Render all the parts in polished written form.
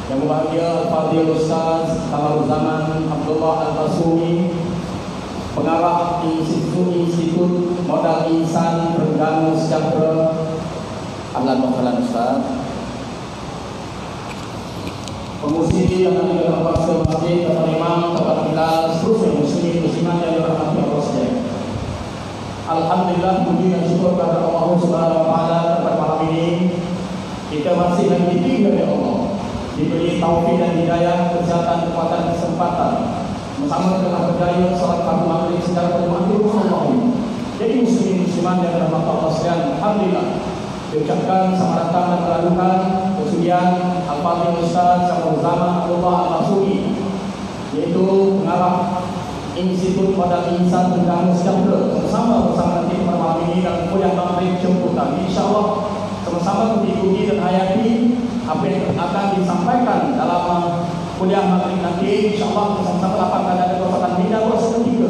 Yang berbahagia Al-Fadhil Ustaz Kamaruzaman Abdullah Al-Basumi, Pengarah Institut Modal Insan Terengganu Sejahtera. Ahlan wa sahlan Ustaz. Pengurusi dan ahli pastor masjid, Tuan Imam, Tuan Bilal, seluruh muslimin muslimat yang dirahmati Allah sekalian. Alhamdulillah, puji dan syukur kepada Allah Subhanahu wa taala pada malam ini kita masih lagi diberi oleh Allah, diberi taufik dan hidayah, kesehatan, kekuatan, kesempatan bersama dengan berdaya salat fardu maghrib secara berjamaah Allah. Jadi muslimin muslimat yang dirahmati Allah sekalian, alhamdulillah diucapkan selamat datang dan melalukan kesudian Al-Fadhil Ustaz Kamaruzaman Abdullah Al-Basumi, yaitu pengarah Institut Modal Insan Terengganu Sejahtera, bersama nanti pada malam ini dalam kuliah maghrib jemputan. InsyaAllah sama-sama mengikuti dan hayati apa yang akan disampaikan dalam kuliah maghrib nanti. InsyaAllah bersama-sama lapangkan ada kekuatan bina kuasa ketiga.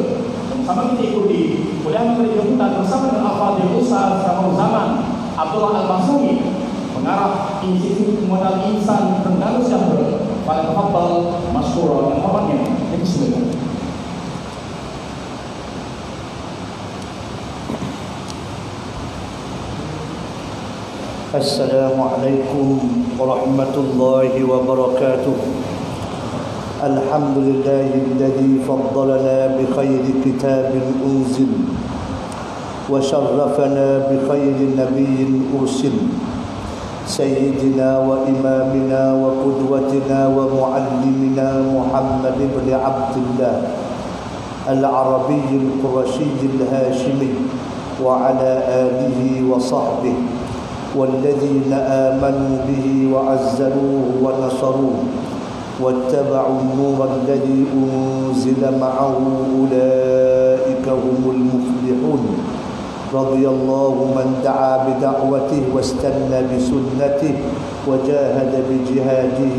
Sama kita ikuti kuliah maghrib jemputan bersama dengan Al-Fadhil Ustaz Kamaruzaman Abdullah Al-Basumi, pengarah Institut Modal Insan Terengganu Sejahtera. Pada tafadhal masyhura dan hormatnya. Bismillah. Assalamualaikum warahmatullahi wabarakatuh. Alhamdulillahilladzi faddalana bi khairi kitabin unzil wa syarrafana bi khairi nabiyyin ursil sayyidina wa imamina wa qudwatina wa muallimina Muhammad ibn Abdullah al-Arabiy al-Qurashi al-Hashimi wa ala alihi wa sahbihi والذين آمنوا به وعزروه ونصروه واتبعوا النور الذي أنزل معه أولئك هم المفلحون رضي الله من دعا بدعوته واستنى بسنته وجاهد بجهاده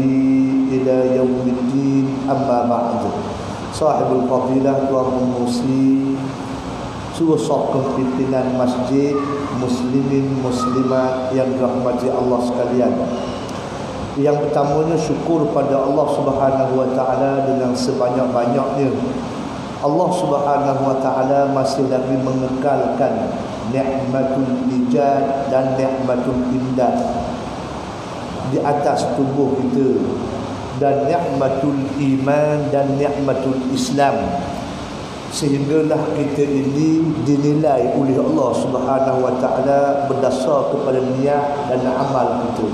إلى يوم الدين. أما بعد. صاحب الفضيلة Tuan Musi, seluruh pimpinan masjid, muslimin muslimat yang dirahmati Allah sekalian. Yang pertamanya syukur pada Allah Subhanahu wa taala dengan sebanyak-banyaknya. Allah Subhanahu wa taala masih lagi mengekalkan nikmatul ijad dan nikmatul imdad di atas tubuh kita, dan nikmatul iman dan nikmatul Islam, sehinggalah kita ini dinilai oleh Allah Subhanahu wa taala berdasar kepada niat dan amal kita.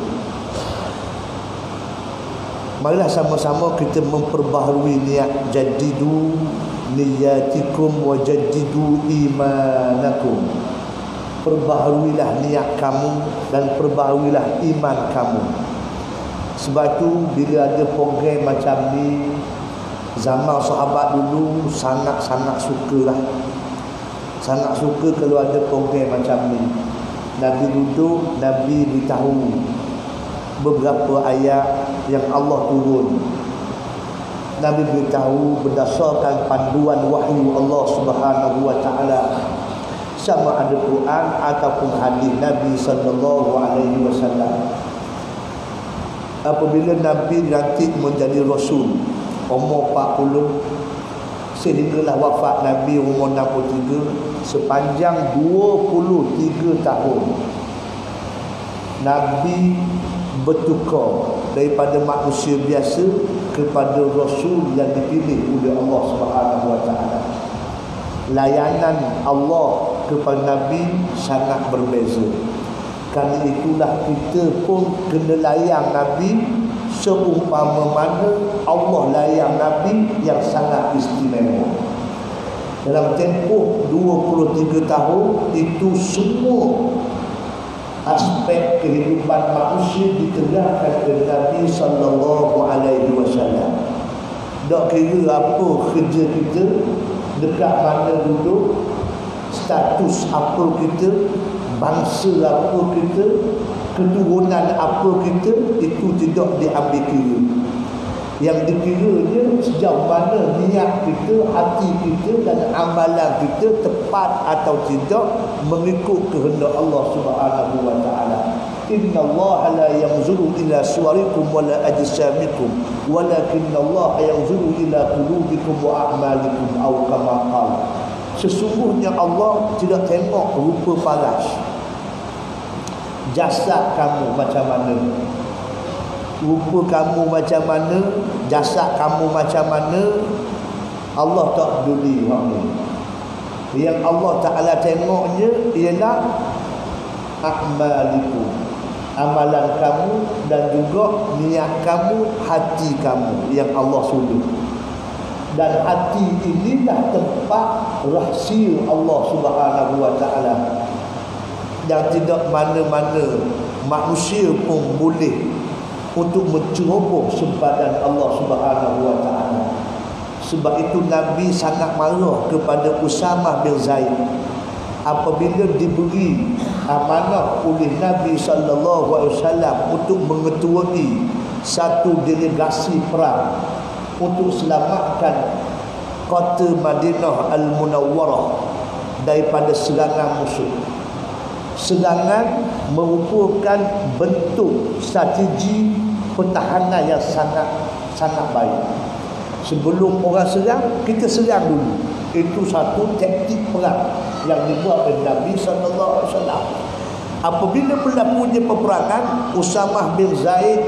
Marilah sama-sama kita memperbaharui niat. Jadidu niyatikum wa jadidu imanakum. Perbaharuilah niat kamu dan perbaharuilah iman kamu. Sebab tu bila ada program macam ni, zaman sahabat dulu sangat-sangat sukalah. Sangat suka kalau ada program macam ni. Nabi duduk, Nabi beritahu beberapa ayat yang Allah turun. Nabi beritahu berdasarkan panduan wahyu Allah Subhanahu wa taala, sama ada Quran ataupun hadis Nabi sallallahu alaihi wasallam. Apabila Nabi dilantik menjadi rasul umur 40, sehinggalah wafat Nabi umur 63, sepanjang 23 tahun Nabi bertukar daripada manusia biasa kepada rasul yang dipilih oleh Allah Subhanahu wa taala. Layanan Allah kepada Nabi sangat berbeza. Kerana itulah kita pun kena layan Nabi seumpama mana Allah layan Nabi yang sangat istimewa. Dalam tempoh 23 tahun itu, semua aspek kehidupan manusia diterangkan oleh Nabi sallallahu alaihi wasallam. Tak kira apa kerja kita, dekat mana duduk, status apa kita, bangsa apa kita, keturunan apa kita, itu tidak diambil kira. Yang dikiranya sejauh mana niat kita, hati kita dan amalan kita tepat atau tidak mengikut kehendak Allah Subhanahu wa taala. Inna Allah la yanzuru ila suwarikum wa la ajsamikum walakinna Allah yanzuru ila qulubikum wa a'malikum aw kama qala. Sesungguhnya Allah tidak tengok rupa paras, jasad kamu macam mana, rupa kamu macam mana, jasad kamu macam mana, Allah tak peduli hal ni. Yang Allah Ta'ala tengoknya ialah a'malikum, amalan kamu, dan juga niat kamu, hati kamu yang Allah suruh. Dan hati inilah tempat rahsia Allah Subhanahu wa Ta'ala yang tidak mana-mana manusia pun boleh untuk menceroboh sempadan Allah Subhanahu wa Ta'ala. Sebab itu Nabi sangat marah kepada Usamah bin Zaid apabila diberi amanah oleh Nabi sallallahu alaihi wasallam untuk mengetuai satu delegasi perang untuk selamatkan kota Madinah Al-Munawwarah daripada serangan musuh. Serangan merupakan bentuk strategi pertahanan yang sangat baik. Sebelum orang serang, kita serang dulu. Itu satu taktik perang yang dibuat oleh Nabi sallallahu alaihi wasallam. Apabila berlakunya peperangan, Usamah bin Zaid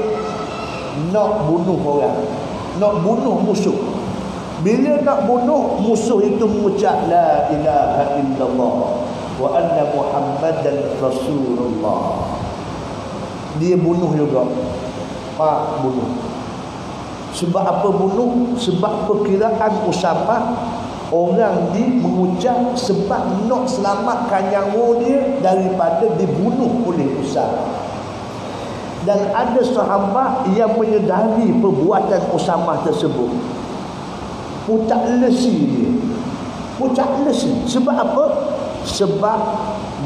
nak bunuh orang, nak bunuh musuh. Bila nak bunuh musuh itu mengucap la ilaha illallah wa anna Muhammadan Rasulullah, dia bunuh juga. Bunuh. Sebab apa bunuh? Sebab perkiraan Usamah orang ni mengucap sebab nak selamatkan nyawa dia daripada dibunuh oleh Usamah. Dan ada sahabat yang menyedari perbuatan Usamah tersebut, pucat lesi dia, pucat lesi. Sebab apa? Sebab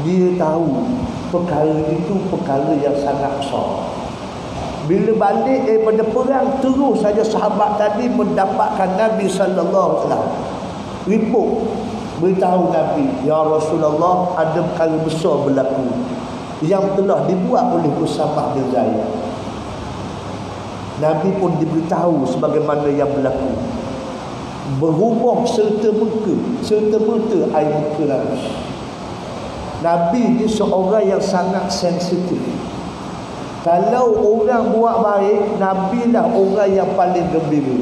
dia tahu perkara itu perkara yang sangat besar. Bila balik daripada perang, terus saja sahabat tadi mendapatkan Nabi sallallahu alaihi wasallam report, beritahu Nabi, ya Rasulullah, ada perkara besar berlaku yang telah dibuat oleh Usamah bin Zaid. Nabi pun diberitahu sebagaimana yang berlaku. Berubah serta merta air muka Nabi. Nabi ni seorang yang sangat sensitif. Kalau orang buat baik, Nabi lah orang yang paling gembira.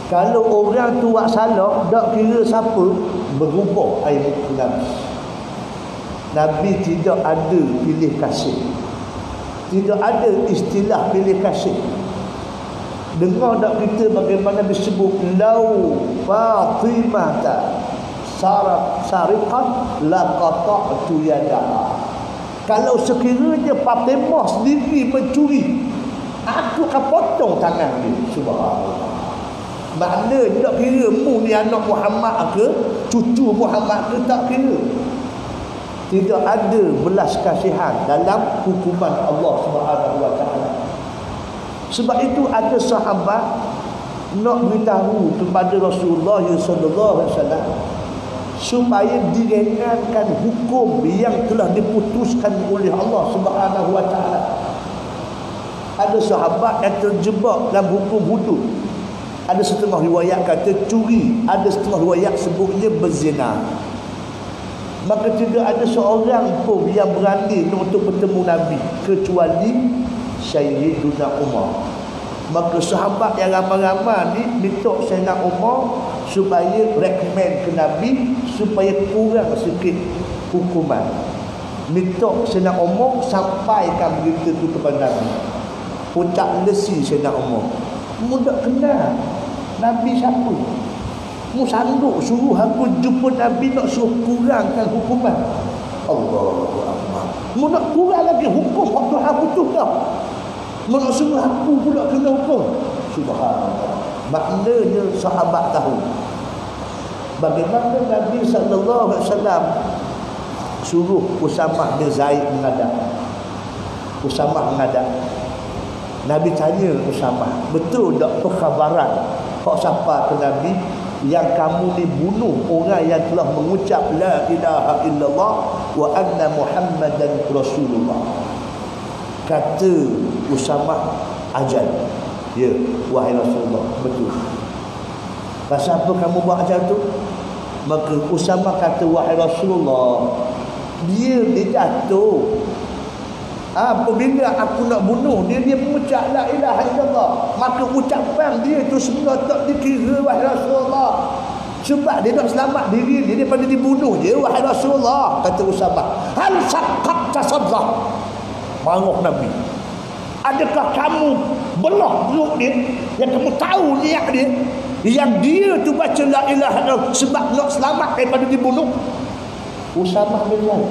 Kalau orang tu buat salah, tak kira siapa, berubah air muka Nabi. Nabi tidak ada pilih kasih, tidak ada istilah pilih kasih. Dengar tak kita bagaimana disebut lau Fatimah sariqat la qata'tu yadaha. Kalau sekiranya Fatimah sendiri mencuri, aku akan potong tangan dia. Subhanallah. Maknanya tak kira mu ni anak Muhammad ke, cucu Muhammad ke, tak kira. Tidak ada belas kasihan dalam hukuman Allah Subhanahu wa Ta'ala. Sebab itu ada sahabat nak beritahu kepada Rasulullah sallallahu alaihi wasallam supaya diringankan hukum yang telah diputuskan oleh Allah Subhanahu wa Ta'ala. Ada sahabat yang terjebak dalam hukum hudud. Ada setengah riwayat kata curi, ada setengah riwayat sebutnya berzina. Maka tidak ada seorang pun yang berani untuk bertemu Nabi kecuali Sayyiduna Umar. Maka sahabat yang ramai-ramai ni minta Sayyidina Umar supaya recommend ke Nabi supaya kurang sikit hukuman. Minta Sayyidina Umar sampaikan berita itu kepada Nabi. Pucat lesi Sayyidina Umar. Mu tak kenal Nabi siapa? Mu sanggup suruh aku jumpa Nabi nak suruh kurangkan hukuman? Allahu Akbar. Mu nak kurang lagi hukum waktu aku tu dah. Mu nak suruh aku pula kena hukum. Subhanallah. Maknanya sahabat tahu bagaimana Nabi sallallahu alaihi wasallam suruh Usamah bin Zaid menghadap. Usamah menghadap. Nabi tanya Usamah, betul tak perkhabaran kau siapa ke Nabi yang kamu dibunuh orang yang telah mengucap la ilaha illallah wa anna Muhammadan Rasulullah? Kata Usamah, ajal. Ya, wahai Rasulullah, betul. Pasal apa kamu buat ajal tu? Maka Usamah kata, wahai Rasulullah, dia jatuh. Apabila aku nak bunuh dia, dia mengucap la ilaha illallah. Maka ucapan dia tu sebenarnya tak dikira, wahai Rasulullah. Sebab dia nak selamat diri dia daripada dibunuh je, wahai Rasulullah. Kata Usamah, hal saqqaqta sadra. Marah Nabi. Adakah kamu belah perut dia, yang kamu tahu niat dia, yang dia tu baca la ilaha illallah sebab nak selamat daripada dibunuh? Usamah bin Zaid,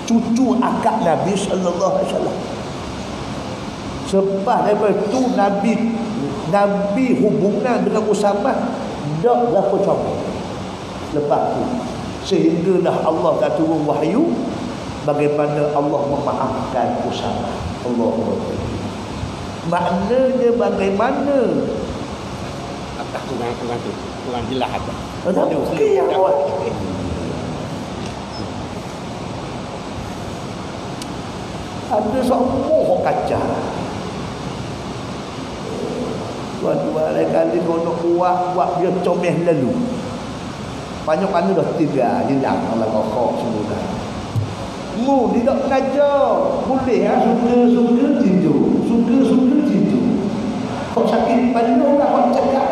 cucu akak Nabi sallallahu alaihi wasallam. Selepas daripada tu Nabi hubungan dengan Usamah dak berapa comel. Lepas tu sehinggalah Allah tak turun wahyu bagaimana Allah memaafkan Usamah. Allah. Maknanya bagaimana? Atas kurang jelas apa? Ada okey yang buat. Ada semua kaca. Tuan-tuan kali kau nak buat dia comel lalu. Banyak mana dah tiga hilang Allah kau semua. Mu tidak mengajar. Boleh suka-suka tidur. Suka-suka tidur. Kau sakit kepala lah kau cakap.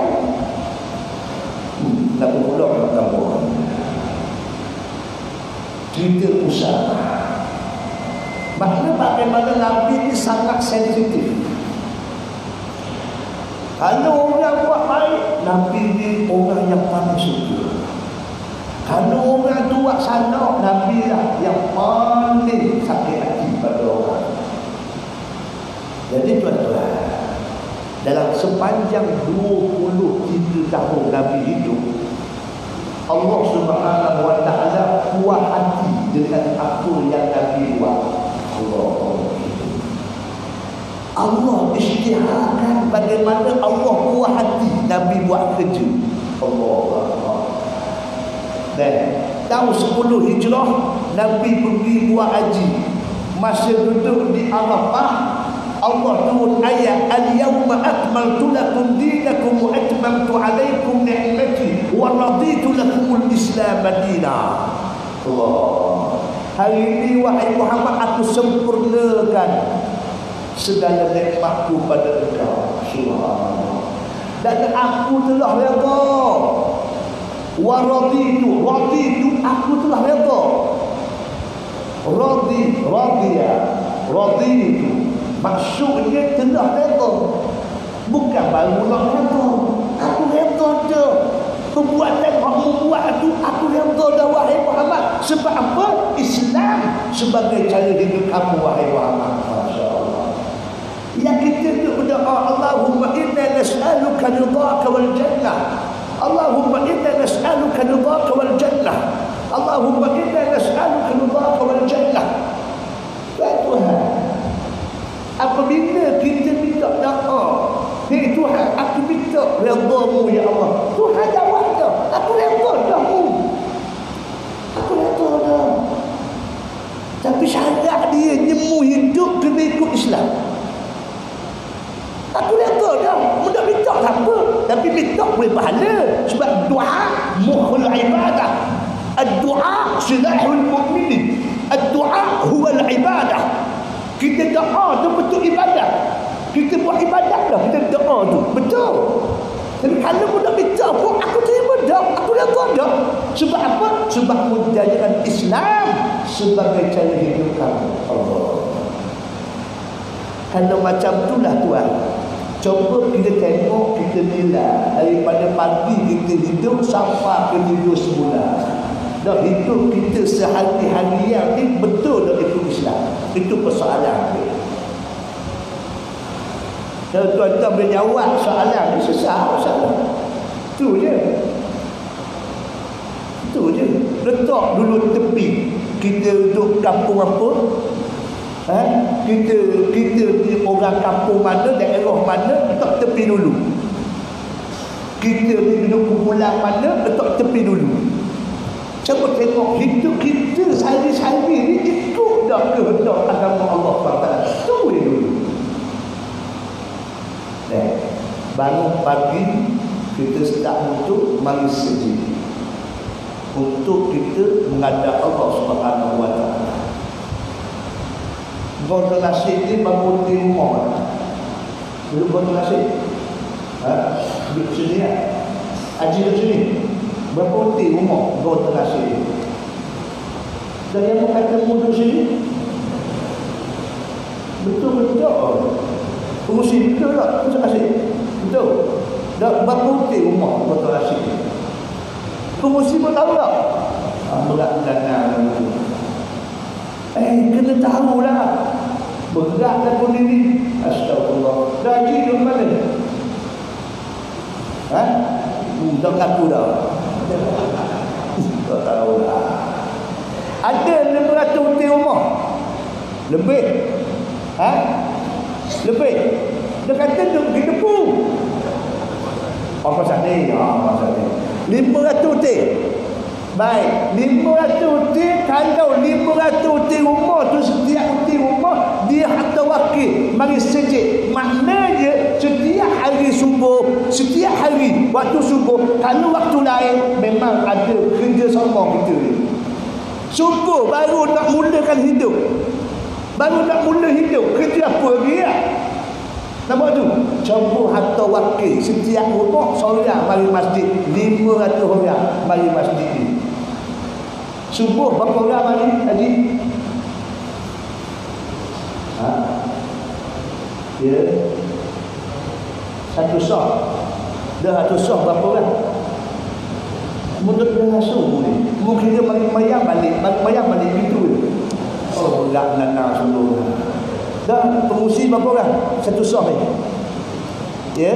Tak pula nak tambah. Kita usaha. Maknanya bagaimana Nabi ini sangat sensitif. Kalau orang buat baik, Nabi ini orang yang paling suka. Kalau orang tu buat salah, Nabi lah yang paling sakit hati pada orang. Jadi tuan-tuan, dalam sepanjang 23 tahun Nabi hidup, Allah Subhanahu wa ta'ala puas hati dengan apa yang Nabi buat. Allah isytiharkan bagaimana Allah puas hati Nabi buat kerja. Allah. Dan tahun 10 Hijrah Nabi pergi buat haji. Masa duduk di Arafah, Allah turun ayat, al-yawma akmaltu lakum dinakum wa atmamtu alaikum ni'mati wa raditu lakumul Islam madina. Allah. Hari ini wahai Muhammad, aku sempurnakan segala nikmatku pada engkau. Subhanallah. Dan aku telah redha. Wa raditu aku telah redha. Raditu maksudnya telah redha. Bukan baru nak redha. Aku redha dah. Perbuatan kamu buat tu aku redha dah wahai Muhammad. Sebab apa? Islam sebagai cara hidup kamu wahai Muhammad. Masya-Allah. Yang kita tu berdoa, Allahumma inna nas'aluka ridhaka wal jannah. Allahumma inna nas'aluka ridhaka wal jannah. Allahumma inna nas'aluka ridhaka wal jannah. Tuhan, apabila kita minta doa, hei Tuhan, aku minta redha-Mu ya Allah. Tuhan jawab dah, aku redha dah-Mu. Aku redha dah. Tapi syarat dia nyemu hidup kena ikut Islam. Aku redha dah. Mudah minta tak apa, tapi minta boleh pahala. Sebab doa mukhul ibadah. Ad-du'a silahul mu'minin. Ad-du'a huwa al-ibadah. Kita doa tu betul ibadah. Kita buat ibadah dah, kita doa tu betul. Tapi kalau mudah minta pun aku terima dah, aku redha dah. Sebab apa? Sebab menjadikan Islam sebagai cara hidup kamu. Allah. Kalau macam itulah Tuhan, coba kita tengok, kita nilai daripada pagi kita hidup sampai ke tidur sebulan. Dah hidup kita sehari-harian ni betul dah ikut Islam. Itu persoalan dia. Kalau tuan-tuan boleh jawab soalan ni, susah soalan. Itu je. Letak dulu tepi. Kita duduk kampung apa? Kita orang kampung mana, daerah mana, letak tepi dulu. Kita duduk kumpulan mana, letak tepi dulu. Cuba tengok hidup kita sehari-hari ni ikut dah kehendak agama Allah SWT. Tunggu dulu. Bangun pagi kita start untuk mari sejid, untuk kita menghadap Allah Subhanahu Wa Taala. Gordon nasib ni bangun di rumah. Dulu gordon nasib. Duduk sini ya. Haji duduk sini. Berapa di rumah gordon nasib. Dan yang kata duduk sini. Betul-betul. Pengusi betul tak? Gordon nasib. Betul. Dan berapa di rumah gordon nasib. Pengusi pun tahu tak? Berat dana. Kena tahu lah. Berat lagu ni. Astagfirullah. Gaji di mana? Tak ngaku dah. Tak tahu lah. Ada 600 di rumah. Lebih. Lebih. Dia kata duduk di depu. Apa pasal ni? 500 ti. Baik, 500 ti. Kalau 500 ti rumah tu, setiap ti rumah dia harta wakil mari sejid. Maknanya setiap hari subuh, setiap hari waktu subuh, kalau waktu lain memang ada kerja sama kita ni. Subuh baru nak mulakan hidup. Baru nak mula hidup. Kerja apa lagi ya? Nampak tu? Campur harta wakil. Setiap rumah seorang mari masjid. 500 orang mari masjid ni. Subuh berapa orang mari haji? Ya. Satu sah. Dah satu sah berapa orang? Menurut dia subuh ni. Mungkin dia mari mayang balik. Mayang balik pintu ni. Oh, berat nak semua. Dan pengusi berapa orang? Satu sah ni. Ya.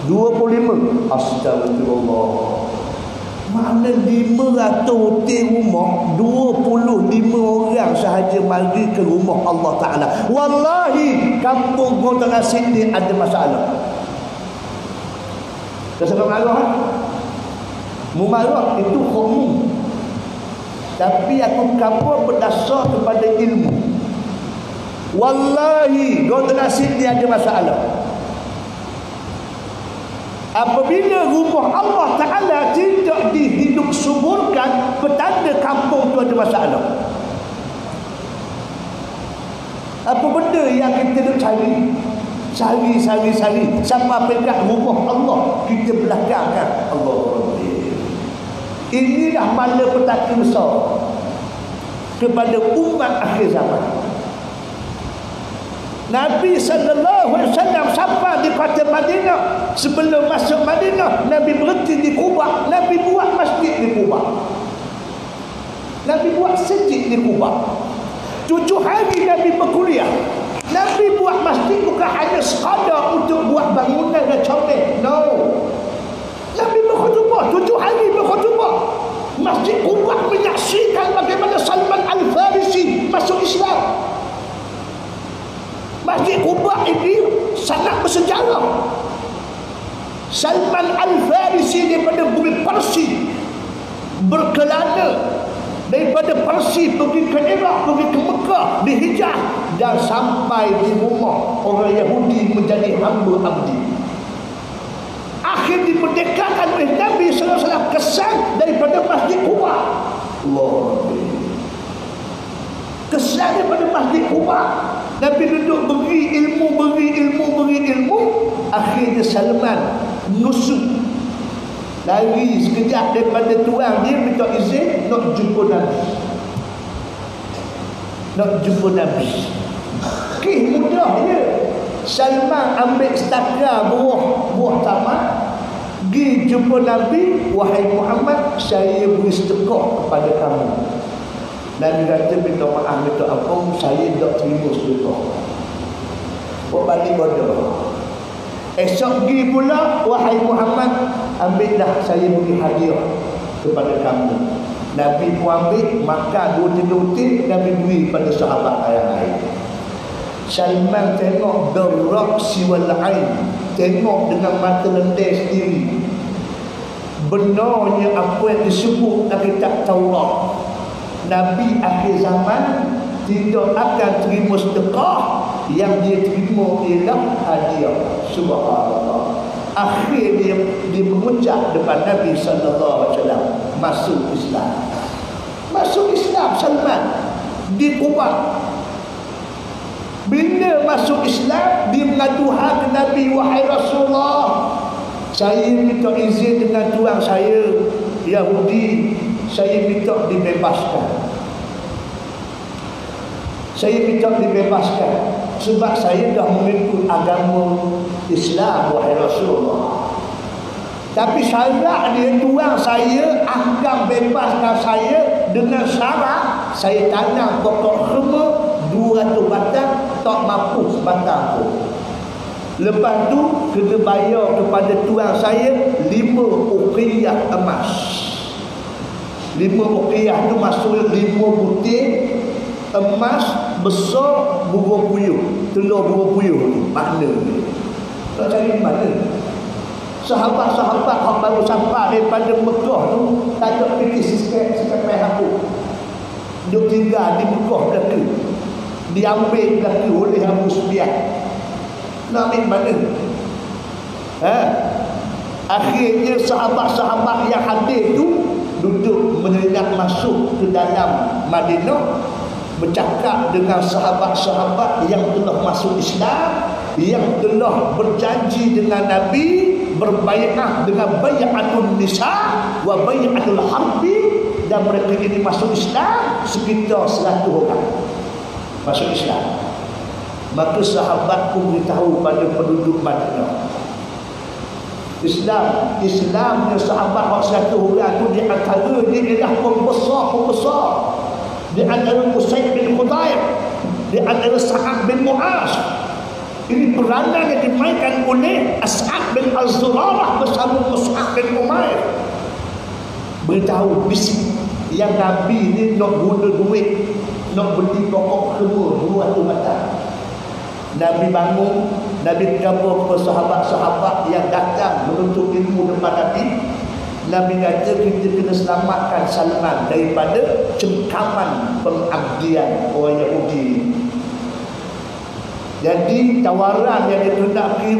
25. Astagfirullah. Mana 500 ti rumah, 25 orang sahaja mari ke rumah Allah Ta'ala. Wallahi kampung Gordon Nasib ni ada masalah. Terserah marah Mumarah itu umum. Tapi aku kapur berdasar kepada ilmu. Wallahi Gordon Nasib ni ada masalah. Apabila rumah Allah Ta'ala tidak dihidup suburkan, petanda kampung tu ada masalah. Apa benda yang kita nak cari? Cari. Sampai pegang rumah Allah, kita belakangkan Allah. Inilah malapetaka besar kepada umat akhir zaman. Nabi SAW sampai di kota Madinah. Sebelum masuk Madinah, Nabi berhenti di Quba. Nabi buat masjid di Quba. Nabi buat masjid di Quba. 7 hari Nabi berkuliah. Nabi buat masjid bukan hanya sekadar untuk buat bangunan dan comel. No. Nabi berkhutbah 7 hari berkhutbah. Masjid Quba menyaksikan bagaimana Salman Al-Farisi masuk Islam. Masjid Quba ini sangat bersejarah. Salman Al-Farisi daripada bumi Parsi berkelana daripada Parsi pergi ke Iraq, pergi ke Mekah, di Hijaz, dan sampai di rumah orang Yahudi menjadi hamba abdi. Akhir dimerdekakan oleh Nabi SAW. Kesan daripada Masjid Quba. Allah. Kesan daripada Masjid Quba. Nabi duduk beri ilmu. Akhirnya Salman nusuk, lari sekejap daripada tuan dia, minta izin nak jumpa Nabi. Mudah dia. Salman ambil setakar buah tamat, pergi jumpa Nabi. Wahai Muhammad, saya beri sedekah kepada kamu. Nabi kata minta maaf, minta ampun, saya tak terima sedekah. Buat balik bodoh. Esok pergi pula, wahai Muhammad, ambillah saya beri hadiah kepada kamu. Nabi pun ambil, makan 2-3 utin, Nabi beri pada sahabat yang lain. Salman tengok berak siwal ain, tengok dengan mata lendir sendiri benarnya apa yang disebut dalam kitab Taurat. Nabi akhir zaman tidak akan terima sedekah, yang dia terima ialah hadiah. Subhanallah. Akhir dia mengucap depan Nabi SAW, masuk Islam. Masuk Islam Salman di Quba. Bila masuk Islam, dia mengadu hak ke Nabi, wahai Rasulullah, saya minta izin dengan tuan saya Yahudi, saya minta dibebaskan. Saya minta dibebaskan sebab saya dah mengikut agama Islam, wahai Rasulullah. Tapi syarat dia, tuan saya akan bebaskan saya dengan syarat saya tanam pokok kurma 200 batang, tak mampu sebatang pun. Lepas tu kena bayar kepada tuan saya 5 uqiyah emas. 5 uqiyah tu maksudnya 5 butir emas besar burung puyuh, telur burung puyuh tu makna dia. Tak cari mana. Sahabat-sahabat yang baru sampai daripada Mekah tu tak ada fikir sikap aku. Dia tinggal di Mekah belaka. Diambil belaka oleh Abu Sufyan. Nak ambil mana? Akhirnya sahabat-sahabat yang hadir tu duduk menyengat masuk ke dalam Madinah, bercakap dengan sahabat-sahabat yang telah masuk Islam, yang telah berjanji dengan Nabi, berbaiat dengan baiatul nisa wa baiatul harbi, dan mereka ini masuk Islam sekitar 100 orang masuk Islam. Maka sahabat pun beritahu pada penduduk Madinah, Islamnya sahabat 100 orang tu di antara dia ialah pembesar. Di antara Usaid bin Khudair, di antara Sa'ad bin Mu'az. Ini peranan yang dimainkan oleh As'ad bin Az-Zurarah bersama Mus'ab bin Umair. Beritahu bisik yang Nabi ni nak guna duit, nak beli pokok kurma 200 batang. Nabi bangun, Nabi kabur kepada sahabat-sahabat yang datang menuntut ilmu depan Nabi. Nabi kata kita kena selamatkan Salman daripada cengkaman pengabdian orang Yahudi. Jadi tawaran yang dikehendaki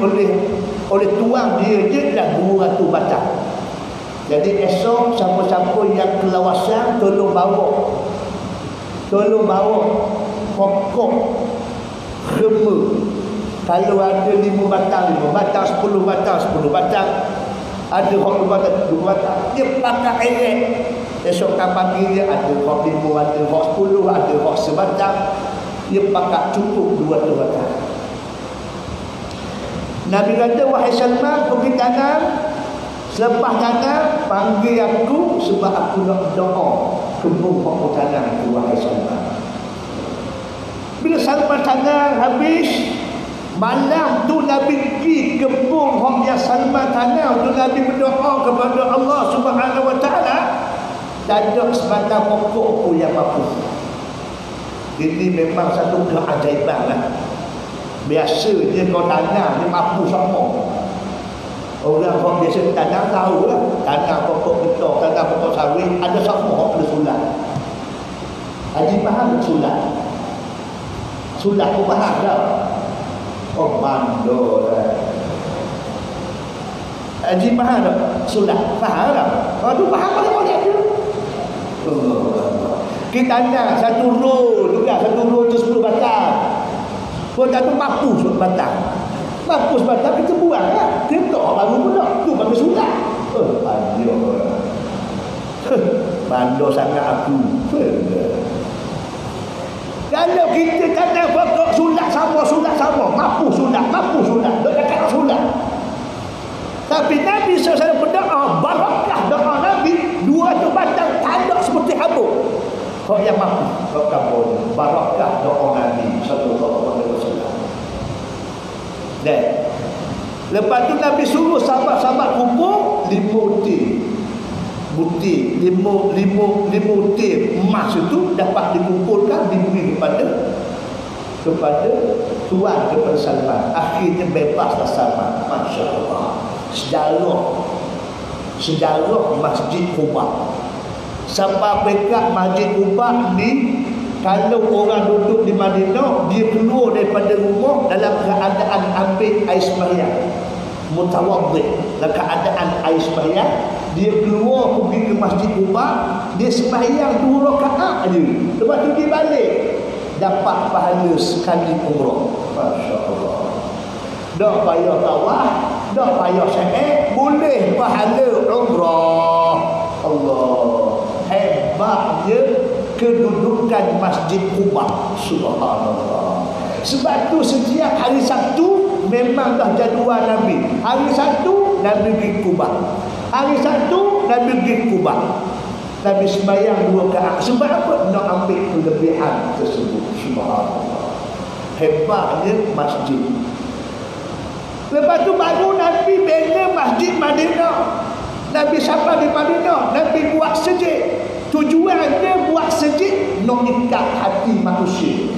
oleh tuan dia je dah 200 batang. Jadi esok siapa-siapa yang kelawasan tolong bawa pokok kurma. Kalau ada 5 batang, 5 batang, 10 batang, 10 batang, ada hok 2 batang, dia pakai eret. Esok pagi dia ada hok 5, ada hok 10, ada hok sebatang, dia pakai cukup 200 batang. Nabi kata, wahai Salman, pergi tanam, selepas tanam panggil aku sebab aku nak berdoa kebun hok tanam itu, wahai Salman. Bila Salman tanam habis, malam tu Nabi pergi kebun yang Salman tanam tu, Nabi berdoa kepada Allah Subhanahu Wa Taala. Tak ada sebatang pokok pun yang mampu. Ini memang satu keajaiban lah. Biasanya kau tanam dia mampu sama. Orang yang biasa tanam tahu lah, tanam pokok betul, tanam pokok sawit, ada sama orang kena sulat. Haji faham sulat? Sulat pun faham tak? Oh, mandor lah. Haji faham tak? Sulat faham tak? Kalau tu faham boleh tu. Kita tanam satu roll juga, satu roll tu 10 batang. Kau tak tu mampu 10 batang. Mampu 10 batang kita buang lah. Kita baru pula. Tu bagi sulat. Mandor. Mandor sangat aku. Kalau kita tanam pokok sulat sama, mampu sulat. Tak cakap sulat. Tapi Nabi SAW berdoa, barakah doa Nabi, 200 batang tak ada seperti habuk. Kau yang mampu, kau kabur. Barakah doa Nabi SAW. Dan lepas tu Nabi suruh sahabat-sahabat kumpul 5 butir 5 butir emas itu dapat dikumpulkan, diberi kepada tuan, kepada Salman. Akhirnya bebaslah Salman. Masya Allah. Sejarah sejarah Masjid Quba. Sampai dekat Masjid Quba ni, kalau orang duduk di Madinah, dia keluar daripada rumah dalam keadaan ambil air sembahyang, mutawaddi, dalam keadaan air sembahyang, dia keluar pergi ke Masjid Quba, dia sembahyang 2 rakaat aja, lepas tu dia balik, dapat pahala sekali umrah. Masya-Allah. Tak payah tawaf, tak payah sa'i, boleh pahala umrah. Allah, hebatnya kedudukan Masjid Quba. Subhanallah. Sebab tu setiap hari Sabtu memang dah jadual Nabi. Hari Sabtu Nabi pergi Quba. Hari Sabtu Nabi pergi Quba. Nabi sembahyang 2 rakaat. Sebab apa? Nak ambil kelebihan tersebut. Subhanallah. Hebatnya masjid. Lepas tu baru Nabi bina Masjid Madinah. Nabi sampai di Madinah, Nabi buat masjid. Tujuannya buat masjid nak ikat hati manusia.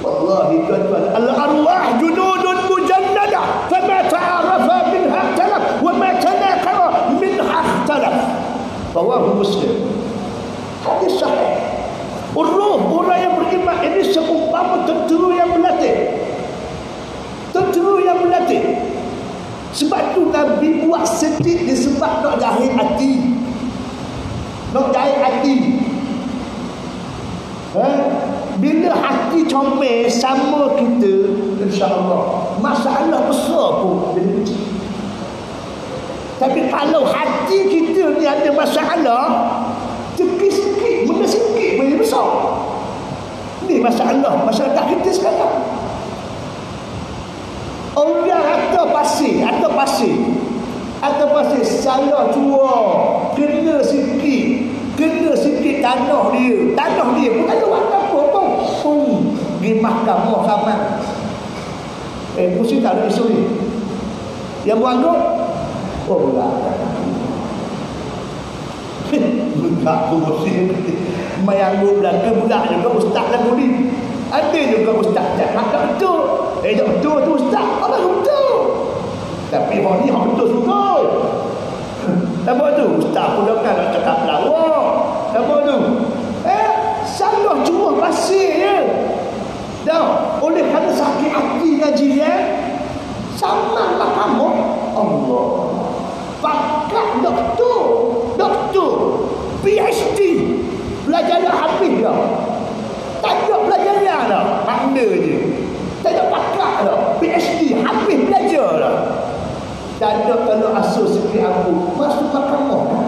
Wallahi tuan-tuan, al-arwah junudun mujannada, fama ta'arafa minha ikhtalaf wa ma tanakara minha ikhtalaf. Rawahu Muslim. Hadis sahih. Ruh orang yang beriman ini seumpama tentera yang berlatih. Tentera yang berlatih. Sebab tu Nabi buat sedih disebab nak jahit hati. Nak jahit hati. Bila hati comel sama kita, insya-Allah masalah besar pun dia kecil. Tapi kalau hati kita ni ada masalah, sikit-sikit, benda sikit boleh besar. Ni masalah masyarakat kita sekarang. Orang atau pasir salah tua, kena sikit tanah dia bukan buat apa pun di mahkamah sama. Mesti tak ada isu ni yang beranggut budak kursi mayanggut belakang budak juga ustaz lagu ni. Ada juga ustaz cakap betul. Tak betul tu ustaz. Orang betul. Tapi orang ni orang betul betul. Apa tu? Ustaz pun dah nak cakap lawak. Apa tu? Salah cuma pasir je. Dah, oleh kerana sakit hati ngaji sama lah kamu. Allah. Pakat doktor. PhD. Belajar dah habis dah. Tak ada belajarnya dah. Mana je. Tak ada pakat dah. PhD habis belajar dah. Tak ada kalau asal sikit aku masuk mahkamah kan?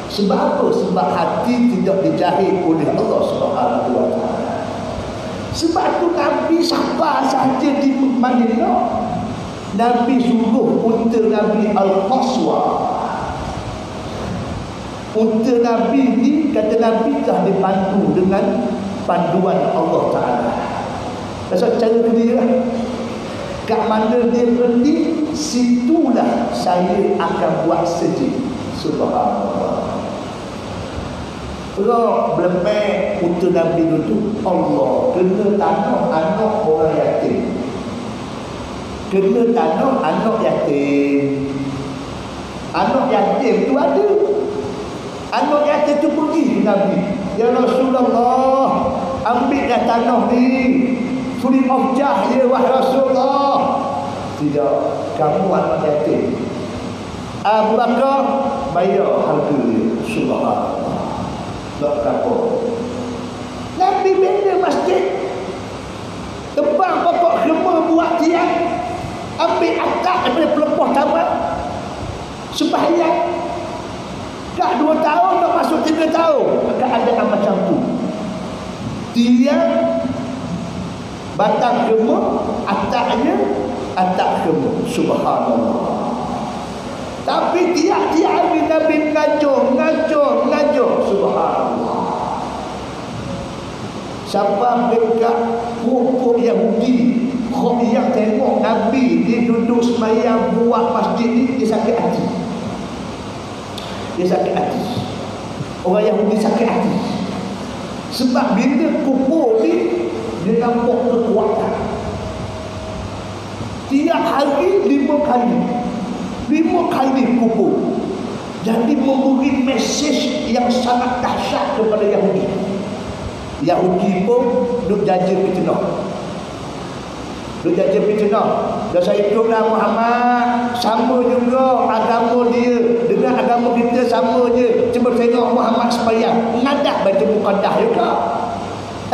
Sebab apa? Sebab hati tidak dijahit oleh Allah Subhanahu wa taala. Sebab tu Nabi sabar saja di Madinah. Nabi suruh unta Nabi Al-Qaswa. Unta Nabi ni kata Nabi telah dipandu dengan panduan Allah Ta'ala. Pasal cara dia kat mana dia berhenti, situlah saya akan buat masjid. Subhanallah. Kalau belemah unta Nabi duduk, Allah kena tanah anak orang yatim. Kena tanah anak yatim. Anak yatim tu ada. Anak yatim tu pergi ke Nabi. Ya Rasulullah, ambillah tanah ni. Free of charge je wahai Rasulullah. Tidak, kamu anak yatim. Abu Bakar bayar harga dia. Subhanallah. Tak apa. Nabi bina masjid. Tebang pokok gemar buat tiang. Ambil atap daripada pelepah taman. Sembahyang. Tak 2 tahun, tak masuk 3 tahun. Keadaan macam tu. Tiang, batang gemar, atapnya atap gemar. Subhanallah. Tapi tiap-tiap hari Nabi ngajar. Subhanallah. Sampai dekat pokok Yahudi, yang tengok Nabi dia duduk sembahyang buat masjid ni, dia sakit hati. Orang Yahudi sakit hati. Sebab bila kubur ni, dia nampak kekuatan. Tiap hari 5 kali. 5 kali kubur. Jadi memberi mesej yang sangat dahsyat kepada Yahudi. Yahudi pun duk jaja fitnah. Duk jaja fitnah. Dan saya ikutlah Muhammad, sama juga agama dia dengan agama kita sama je. Cuma tengok Muhammad sembahyang, ngadak baca Muqaddah juga.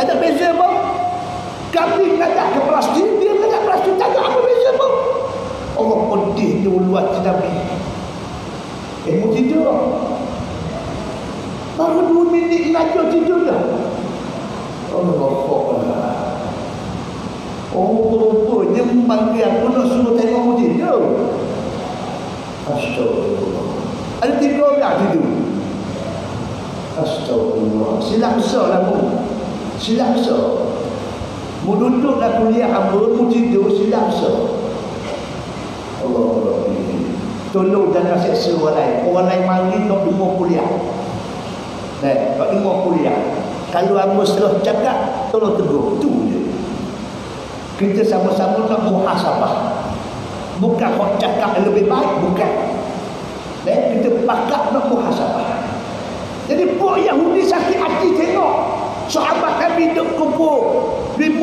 Ada beza apa? Kami ngadak ke Palestin, dia ngadak Palestin, tak ada apa beza apa? Allah pedih dia uluat Nabi. Mau tidur baru 2 minit ngajar tidur dah. Allah Allah. Rupanya panggil aku nak suruh tengok mu tidur. Astagfirullah. Ada 3 orang tidur. Astagfirullah. Silap besar lah mu. Silap besar. Mu duduk nak kuliah apa, mu tidur silap besar. Allah Allah. Tolong jangan seksa orang lain. Orang lain mari nak dengar kuliah. Nak dengar kuliah. Kalau aku setelah cakap, tolong tegur. Itu je. Kita sama-sama nak muhasabah. Bukan kau cakap yang lebih baik, bukan. Dan kita pakat nak muhasabah. Jadi puak Yahudi sakit hati tengok sahabat Nabi duk kubur 5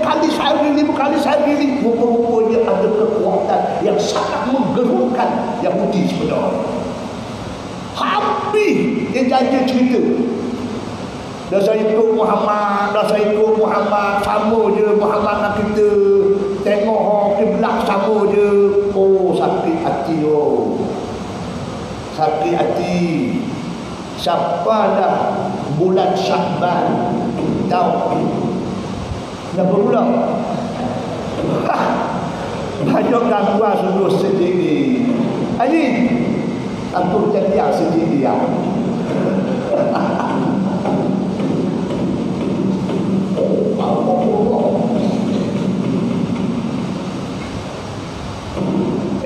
kali sehari. Rupa-rupanya ada kekuatan yang sangat menggerunkan Yahudi sebenarnya. Habis dia jaga cerita. Dah saya ikut Muhammad, sama je Muhammad nak kita. Tengok kiblat sama je. Oh, sakit hati oh. Sakit hati. Siapa dah bulan Syakban tahu dah berulang. Banyak gangguan sungguh sendiri. Ini aku jadi yang sendiri ya.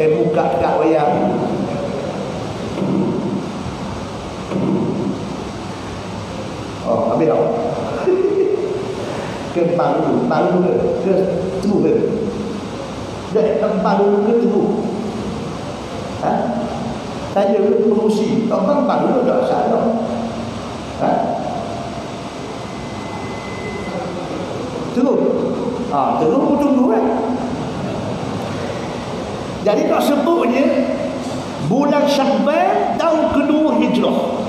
Buka kat wayang. Oh, habis dah. Ke baru ke terus ke. Dah baru ke terus. Ha? Tanya ke pengurusi, orang baru dah salah. Ha? Terus. Terus pun tunggu kan. Jadi tak sebutnya bulan Syakban tahun kedua Hijrah.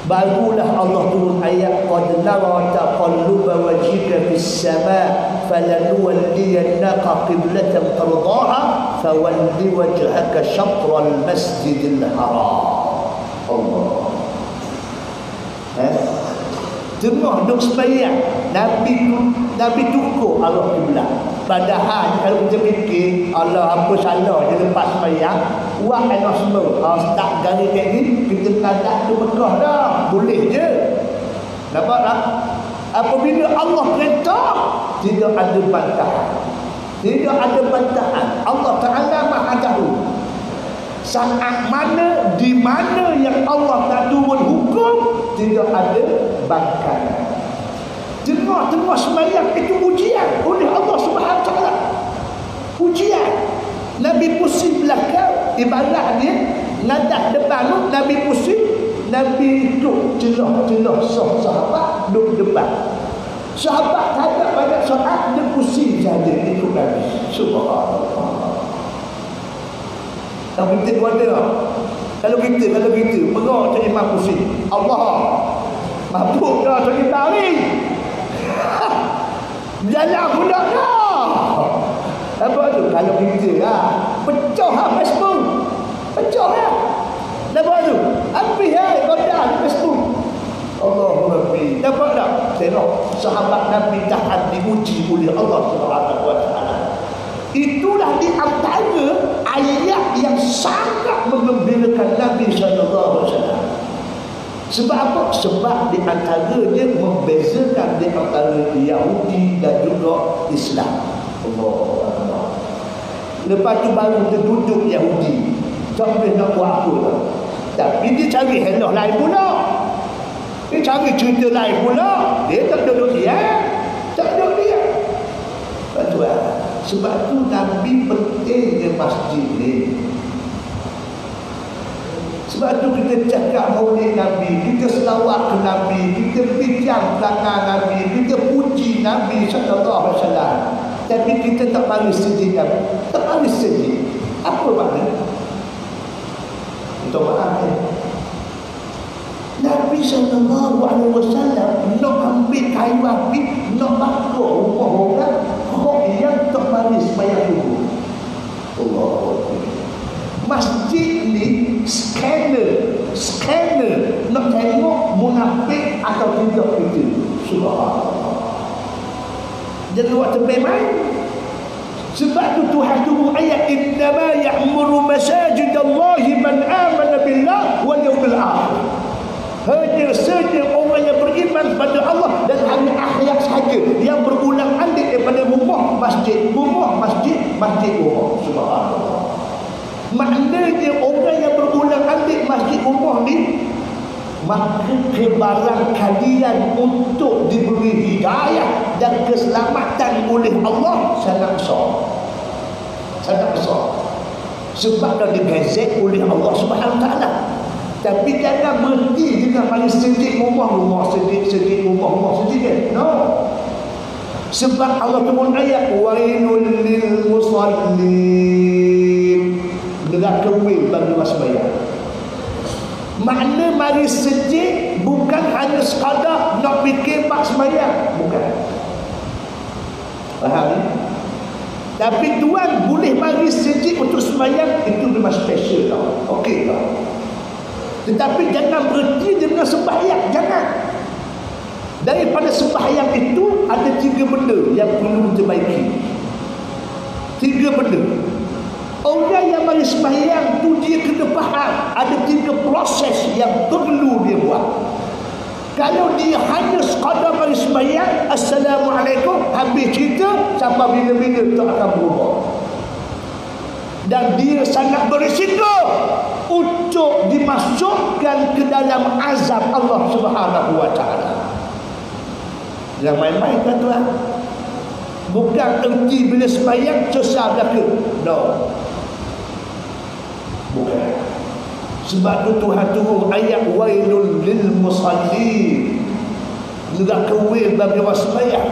Barulah Allah turun ayat qad nara taqalluba wajhika fis sama' falanuwalliyannaka qiblatan tardaha fawalli wajhaka syatral masjidil haram. Allah. Tengah duk sembahyang Nabi tukar Allah kiblat. Padahal kalau kita fikir Allah apa salah dia lepas sembahyang buat anak semua tak garis kayak ni kita ngadak ke Mekah dah boleh je. Nampak tak? Apabila Allah perintah tidak ada bantahan. Tidak ada bantahan. Allah Ta'ala Maha tahu saat mana di mana yang Allah tak turun hukum tidak ada bangkai. Tengah-tengah sembahyang itu ujian oleh Allah Subhanahu Wa Taala. Ujian. Nabi pusing belakang ibarat dia ngadak depan tu Nabi pusing, Nabi duduk celah-celah sahabat duduk depan. Sahabat tak ada banyak saat dia pusing saja ikut Nabi. Subhanallah. Kalau kita buat dia, kalau kita merok tak imam pusing. Allah mabuk dah tak tarik. Jalan pula dah. Apa tu? Kalau kita pecah Facebook. Pecah Apa tu? Habis kodak Facebook. Allahu Rabbi. Dapat tak? Tengok sahabat Nabi tahan diuji oleh Allah Subhanahu Wa Taala. Itulah di antara ayat yang sangat menggembirakan Nabi sallallahu alaihi wasallam. Sebab apa? Sebab di antaranya membezakan di antara Yahudi dan juga Islam. Allah. Lepas tu baru dia duduk Yahudi. Tak boleh nak buat apa lah. Tapi dia cari helah lain pula. Dia cari cerita lain pula. Dia tak duduk dia. Tak duduk dia. Lepas tu Sebab tu Nabi pentingnya masjid ni. Sebab tu kita cakap maulid Nabi, kita selawat ke Nabi, kita bincang belakang Nabi, kita puji Nabi sallallahu alaihi wasallam. Tapi kita tak mari sejid Nabi. Tak mari sejid. Apa makna? Minta maaf ni. Nabi sallallahu alaihi wasallam nak ambil kayu api, nak bakar rumah orang, kok yang tak mari sembahyang dulu. Allahu Akbar. Masjid ni scanner nak tengok munafik atau tidak kita. Subhanallah. Jangan buat tempat main. Sebab tu Tuhan turun ayat innama ya'muru masajid Allah man amana billah wal yawmil akhir. Hanya saja orang yang beriman pada Allah dan hari akhirat sahaja yang berulang-alik daripada rumah masjid, rumah masjid, masjid rumah. Subhanallah. Maknanya orang yang berulang-alik masjid rumah ni, maka kebaran kalian untuk diberi hidayah dan keselamatan oleh Allah sangat besar. Sangat besar. Sebab dah digazet oleh Allah Subhanahu Wa Taala. Tapi jangan berhenti dengan paling sedikit rumah sedikit rumah sedikit. No. Sebab Allah turun ayat wailul lil musallin. Neraka wil bagi orang sembahyang. Makna mari sejid bukan hanya sekadar nak fikir bab sembahyang, bukan. Faham ni? Tapi tuan boleh mari sejid untuk sembahyang, itu memang special tau. Okey tau. Tetapi jangan berhenti dengan sembahyang, jangan. Daripada sembahyang itu ada 3 benda yang perlu diperbaiki. 3 benda. Orang yang mari sembahyang tu dia kena faham ada 3 proses yang perlu dia buat. Kalau dia hanya sekadar mari sembahyang, Assalamualaikum, habis cerita, sampai bila-bila tak akan berubah. Dan dia sangat berisiko untuk dimasukkan ke dalam azab Allah Subhanahu Wa Taala. Jangan main-main kan tuan. Bukan erti bila sembahyang sesat belaka. No. Bukan. Sebab tu Tuhan turun ayat wailul lil musallin. Neraka wil bagi orang sembahyang.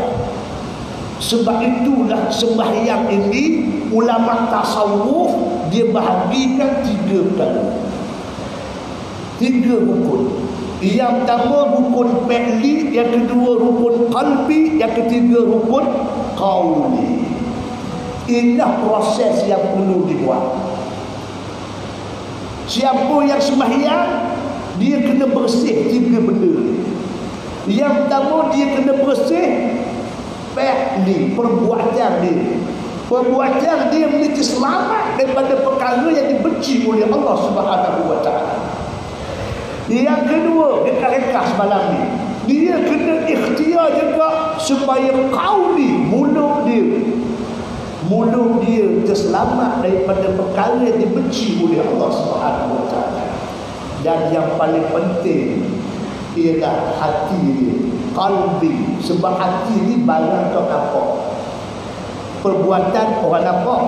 Sebab itulah sembahyang ini ulama tasawuf dia bahagikan 3 perkara. 3 rukun. Yang pertama rukun fi'li, yang kedua rukun qalbi, yang ketiga rukun qauli. Inilah proses yang perlu dibuat. Siapa yang sembahyang, dia kena bersih 3 benda. Yang pertama dia kena bersih fi'li, perbuatan dia. Perbuatan dia memiliki selamat daripada perkara yang dibenci oleh Allah Subhanahu Wa Taala. Yang kedua, dia ringkas malam ni, dia kena ikhtiar juga supaya qauli, mulut dia terselamat daripada perkara yang dibenci oleh Allah Subhanahu Wa Taala. Dan yang paling penting ialah hati dia, qalbi. Sebab hati ni barang tak nampak. Perbuatan orang nampak,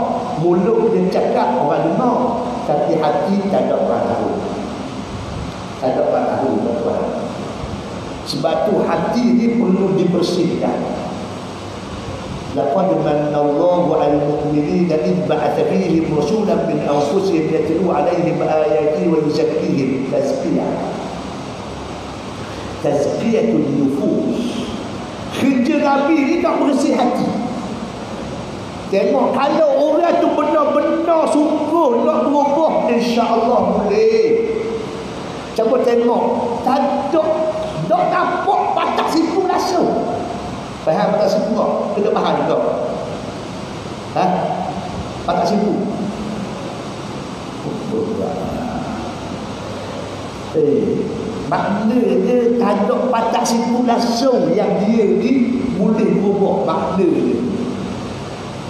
mulut dia cakap orang dengar, tapi hati tak ada orang tahu. Tak ada orang tahu tuan-tuan. Sebab tu hati ni perlu dibersihkan. Laqad manallahu 'alal mu'minina idh ba'atha fihim rasulan min anfusihim yatlu 'alaihim ayatihi wa yuzakkihim tazkiyatun nufus. Kerja Nabi ni tak bersih hati. Tengok kalau orang tu benar-benar sungguh nak berubah, insya-Allah boleh. Cuba tengok, tak nampak patah sipu langsung. Faham patah sipu tak? Kena faham juga. Patah sipu. Maknanya tak ada patah sipu langsung yang dia ni boleh berubah makna dia.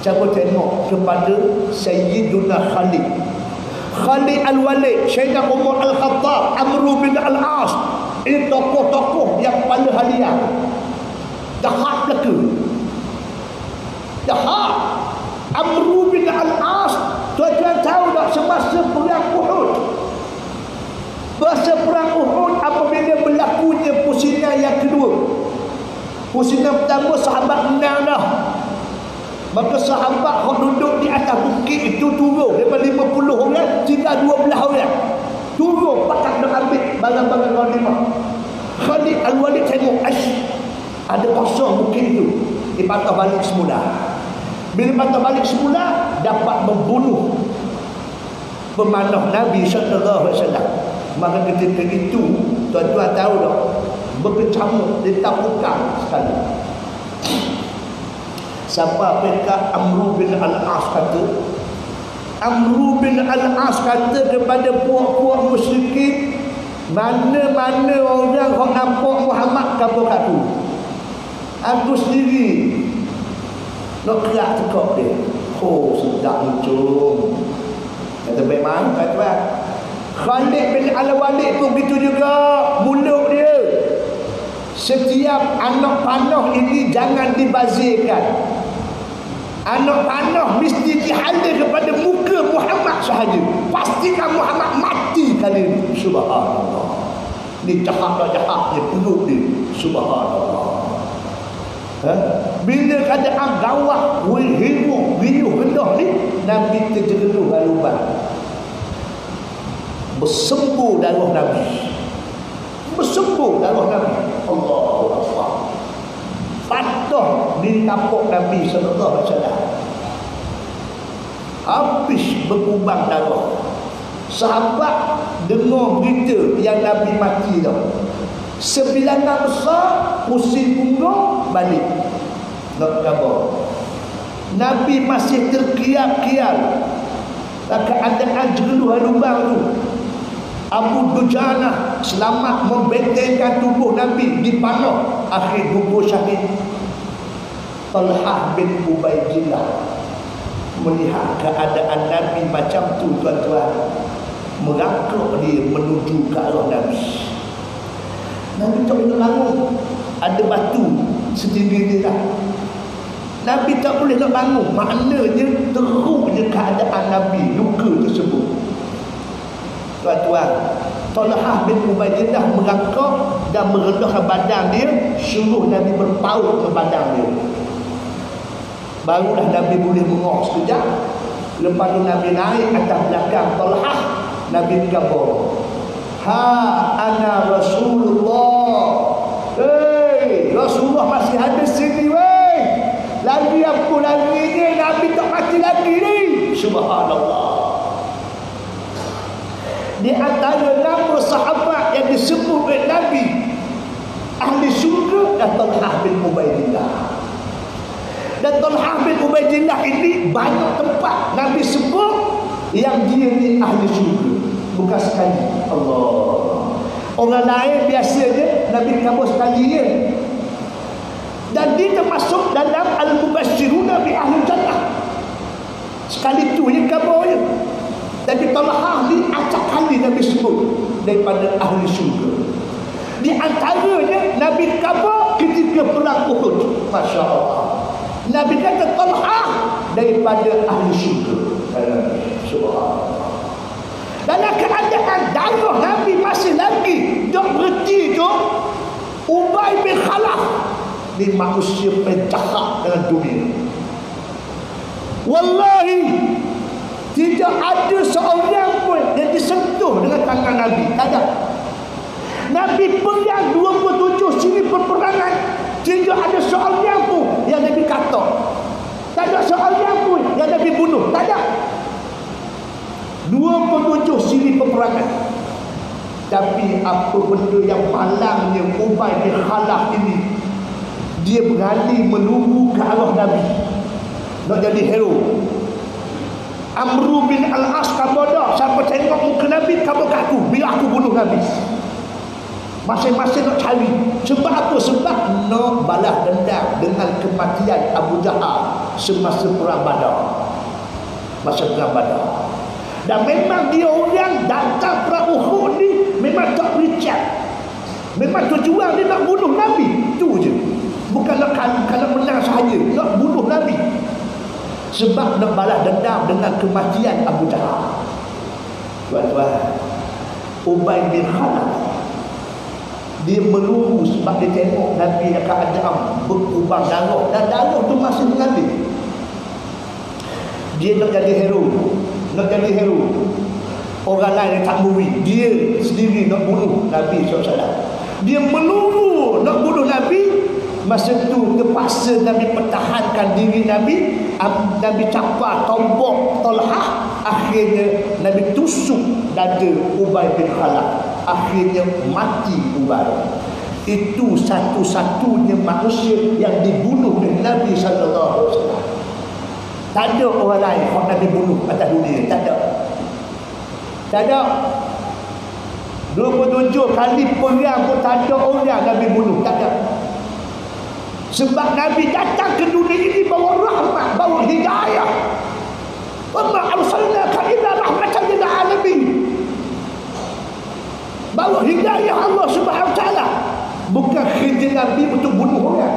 Cuba tengok kepada Sayyiduna Khalid Al-Walid, Sayyidina Umar Al-Khattab, Amr bin Al-As. Ini tokoh-tokoh yang paling halia. Jahat belaka. Jahat. Amru bin Al-As, tuan-tuan tahu tak semasa perang Uhud? Masa perang Uhud apabila berlakunya pusingan yang kedua. Pusingan pertama sahabat menang dah. Maka sahabat yang duduk di atas bukit itu turun daripada 50 orang tinggal 12 orang. Turun pakat nak ambil barang-barang ghanimah. Khalid Al-Walid tengok ada kosong bukit itu. Dia patah balik semula. Bila patah balik semula, dapat membunuh pemanah Nabi sallallahu alaihi wasallam. Maka ketika itu, tuan-tuan tahu tak, berkecamuk di tapukan sekali. Siapa mereka? Amru bin Al-As kata. Amru bin Al-As kata kepada puak-puak musyrikin, mana-mana orang yang nampak Muhammad kapal aku sendiri nak kerak tekak dia. Oh, sedap muncul. Kata baik mana kata Khalid bin Al-Walid pun begitu juga. Mulut dia, setiap anak panah ini jangan dibazirkan. Anak panah mesti dihalir kepada muka Muhammad sahaja. Pastikan Muhammad mati kali ini. Subhanallah. Ni jahat-jahatnya perut dia. Subhanallah. Bila keadaan gawat, riuh rendah ni, Nabi terjeruh lubang. Bersembur darah Nabi. Bersembur darah Nabi. Allahu Akbar. Patah di tapak Nabi sallallahu alaihi wasallam. Habis berkubang darah. Sahabat dengar berita yang Nabi mati dah. 9 besar pusing punggung balik. Nak khabar. Nabi masih terkial-kial. Keadaan jeruh lubang tu. Abu Dujana selamat membentengkan tubuh Nabi di panah, akhir gugur syahid. Talhah bin Ubaidillah melihat keadaan Nabi macam tu, tuan-tuan, merangkak dia menuju ke arah Nabi. Nabi tak boleh bangun, ada batu setinggi dia dah. Nabi tak boleh nak bangun, maknanya teruknya keadaan Nabi, luka tersebut. Tuan-tuan, Talhah bin Ubaidillah merangkak dan merendahkan badan dia, suruh Nabi berpaut ke badan dia. Barulah Nabi boleh mengok sekejap. Lepas tu Nabi naik atas belakang Talhah. Nabi khabar, ha ana Rasulullah. Hey, Rasulullah masih ada sini weh. Lagi apa lagi ni, Nabi tak mati lagi ni. Subhanallah. Di antara nama sahabat yang disebut oleh Nabi ahli syurga dan Talhah bin Ubaidillah. Dan Talhah bin Ubaidillah ini banyak tempat Nabi sebut yang dia ni ahli syurga. Bukan sekali. Allah. Orang lain biasanya Nabi khabar sekali je. Dan dia termasuk dalam al-mubashshiruna bi ahli jannah. Sekali tu je khabarnya. Tapi Talhah ni acak kali Nabi sebut daripada ahli syurga. Di antaranya Nabi khabar ketika perang Uhud. Masya Allah. Nabi kata Talhah daripada ahli syurga. Subhanallah. Dalam keadaan darah Nabi masih lagi tak berhenti tu, Ubay bin Khalaf ni manusia penjahat dalam dunia. Wallahi tidak ada seorang pun yang disentuh dengan tangan Nabi. Tak ada. Nabi perang 27 sini peperangan, tidak ada seorang pun yang Nabi katak. Tak ada seorang pun yang Nabi bunuh. Tak ada. 27 sini peperangan. Tapi apa benda yang malangnya Ubay bin Khalaf ini, dia berani menunggu ke arah Nabi nak jadi hero. Amru bin Al-As kata, siapa tengok muka Nabi, kamu aku, biar aku bunuh Nabi. Masing-masing nak cari. Sebab apa? Sebab nak balas dendam dengan kematian Abu Jahal semasa perang Badar. Masa perang Badar. Dan memang dia orang datang perang Uhud ni memang tak bericap. Memang tujuan dia nak bunuh Nabi. Itu je. Bukan nak kalau menang sahaja, nak bunuh Nabi. sebab nak balas dendam dengan kematian Abu Jahal. Tuan-tuan, Ubay bin Khalaf dia menunggu sebab dia tengok Nabi yang keadaan berkubang darah dan darah tu masih mengalir. Dia nak jadi hero, orang lain yang tak beri, dia sendiri nak bunuh Nabi SAW. Dia menunggu nak bunuh Nabi. Masa tu terpaksa Nabi pertahankan diri Nabi. Nabi capar tombok Talhah. Akhirnya Nabi tusuk dada Ubay bin Khalaf. Akhirnya mati Ubay. Itu satu-satunya manusia yang dibunuh oleh Nabi SAW. Tak ada orang lain yang Nabi bunuh atas dunia. Tak ada. 27 kali perang pun tak ada orang Nabi bunuh. Tak ada. Sebab Nabi datang ke dunia ini bawa rahmat, bawa hidayah. Wa ma arsalnaka illa rahmatan lil alamin. Bawa hidayah Allah Subhanahu wa taala. Bukan kerja Nabi untuk bunuh orang.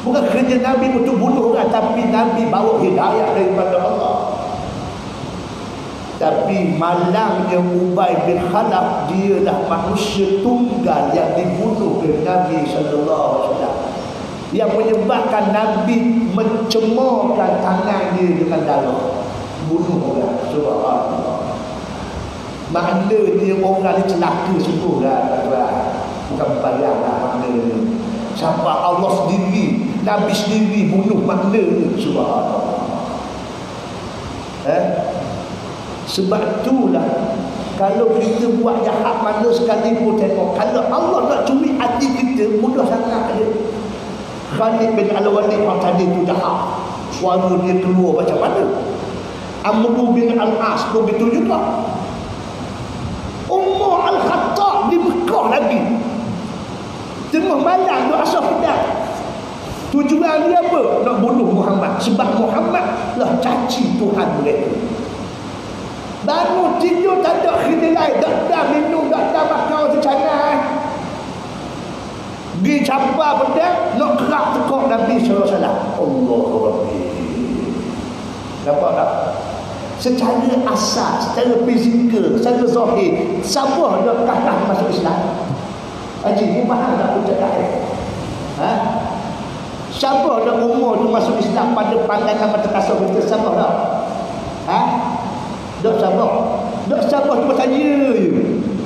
Bukan kerja Nabi untuk bunuh orang, tapi Nabi bawa hidayah daripada Allah. Tapi malangnya Ubay bin Khalaf, dia dah manusia tunggal yang dibunuh oleh Nabi SAW, yang menyebabkan Nabi mencemarkan tangan dia dengan darah, bunuh orang. Subhanallah. Maknanya orang ni celaka sungguh lah, bukan bayanglah maknanya. Siapa Allah sendiri, Nabi sendiri bunuh maknanya. Subhanallah. Sebab itulah kalau kita buat jahat mana sekalipun, tengok kalau Allah nak curi hati kita, mudah sangat dia. Khalid bin Al-Walid yang tadi tu jahat, suara dia keluar macam mana. Amr bin Al-As pun begitu juga. Umar Al-Khattab di Mekah lagi, tengah malam doa syahadat. Tujuan dia apa? Nak bunuh Muhammad. Sebab Muhammad lah caci Tuhan mereka. Bangun tidur tak ada khidmat lain, tak minum, tak makan secanai. Pergi campur pedang, nak kerak tekuk Nabi SAW. Allahu Rabbi. Nampak tak? Secara asas, secara fizikal, secara zahir, siapa nak kalah masuk Islam? Haji, ni faham tak aku cakap? Siapa nak umur tu masuk Islam pada pandangan mata kasar kita? Siapa tak? Dok sabar cuma tanya je.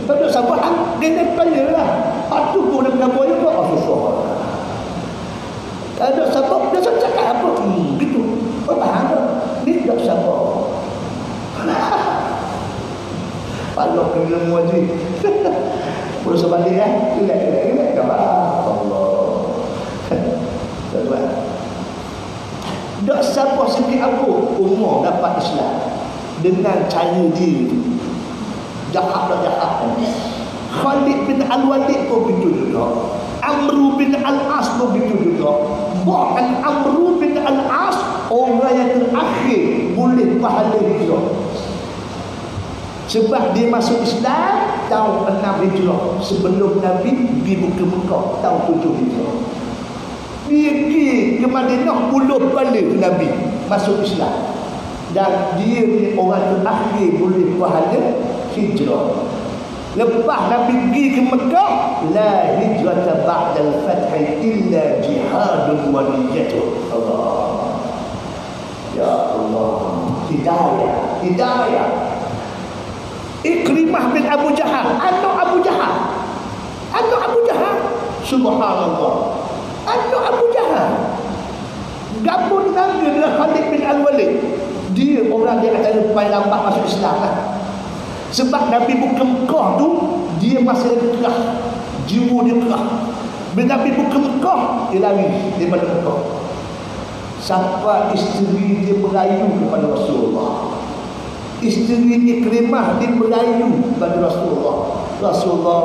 Tak dok sabar kena tanya lah. Patu pun nak gambar je kok susah. Tak dok sabar dia cakap apa? Gitu. Oh faham tak? Ni dok sabar. Kalau kena muaji. Perlu sebalik kan? Relax Allah. Tak. Dok sabar sikit apa? Umur dapat Islam dengan cara dia jahat. Khalid bin Al-Walid pun begitu juga. Amr bin Al-As pun begitu juga. Bahkan Amr bin Al-As orang yang terakhir boleh pahala hijrah. Sebab dia masuk Islam tahun 6 hijrah, sebelum Nabi pergi ke Mekah tahun 7 hijrah. Dia pergi ke Madinah 10 balik Nabi masuk Islam. Dan dia ni orang terakhir boleh pahala hijrah. Lepas Nabi pergi ke Mekah, la hijrata ba'dal fathi illa jihadun wa niyyatun. Allah. Ya Allah. Hidayah. Ikrimah bin Abu Jahal, anak Abu Jahal. Subhanallah. Anak Abu Jahal. Gabung naga dengan Khalid bin Al-Walid. Dia orang dia kata paling lambat masuk Islam lah. Sebab Nabi buka Mekah tu, dia masih kerah, jiwa dia kerah. Bila Nabi buka Mekah, dia lari daripada Mekah. Sampai isteri dia merayu kepada Rasulullah. Isteri Ikrimah dia merayu kepada Rasulullah. Rasulullah,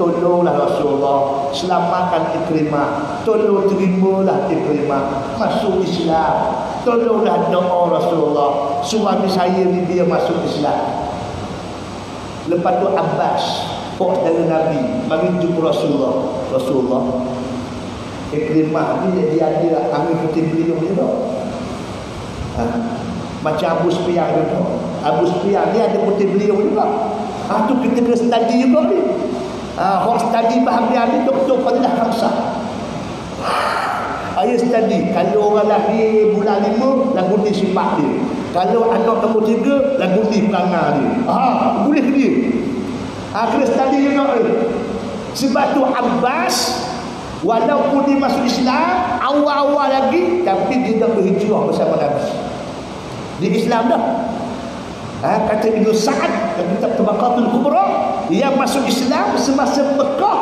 tolonglah Rasulullah, selamatkan Ikrimah. Tolong terimalah Ikrimah masuk Islam. Tolonglah doa Rasulullah, suami saya ni dia masuk Islam. Lepas tu Abbas, saudara Nabi, mari jumpa Rasulullah. Ikrimah ni dia ada ambil putih beliau ni tau. Macam Abu Sufyan juga. Abu Sufyan ni ada putih beliau juga. Tu kita kena study juga ni. Orang study bahagian ni Dr. Fadilah Khamsah. Ayah study. Kalau orang lahir bulan 5, lagu ni sifat dia. Kalau anak nombor 3, lagu ni perangai dia. Boleh ke dia? Kena study juga ni. Sebab tu Abbas, walaupun dia masuk Islam awal-awal lagi, tapi dia tak berhijrah bersama Nabi. Di Islam dah. Kata Ibn Sa'ad dalam kitab Tabaqatul Kubra, yang masuk Islam semasa Mekah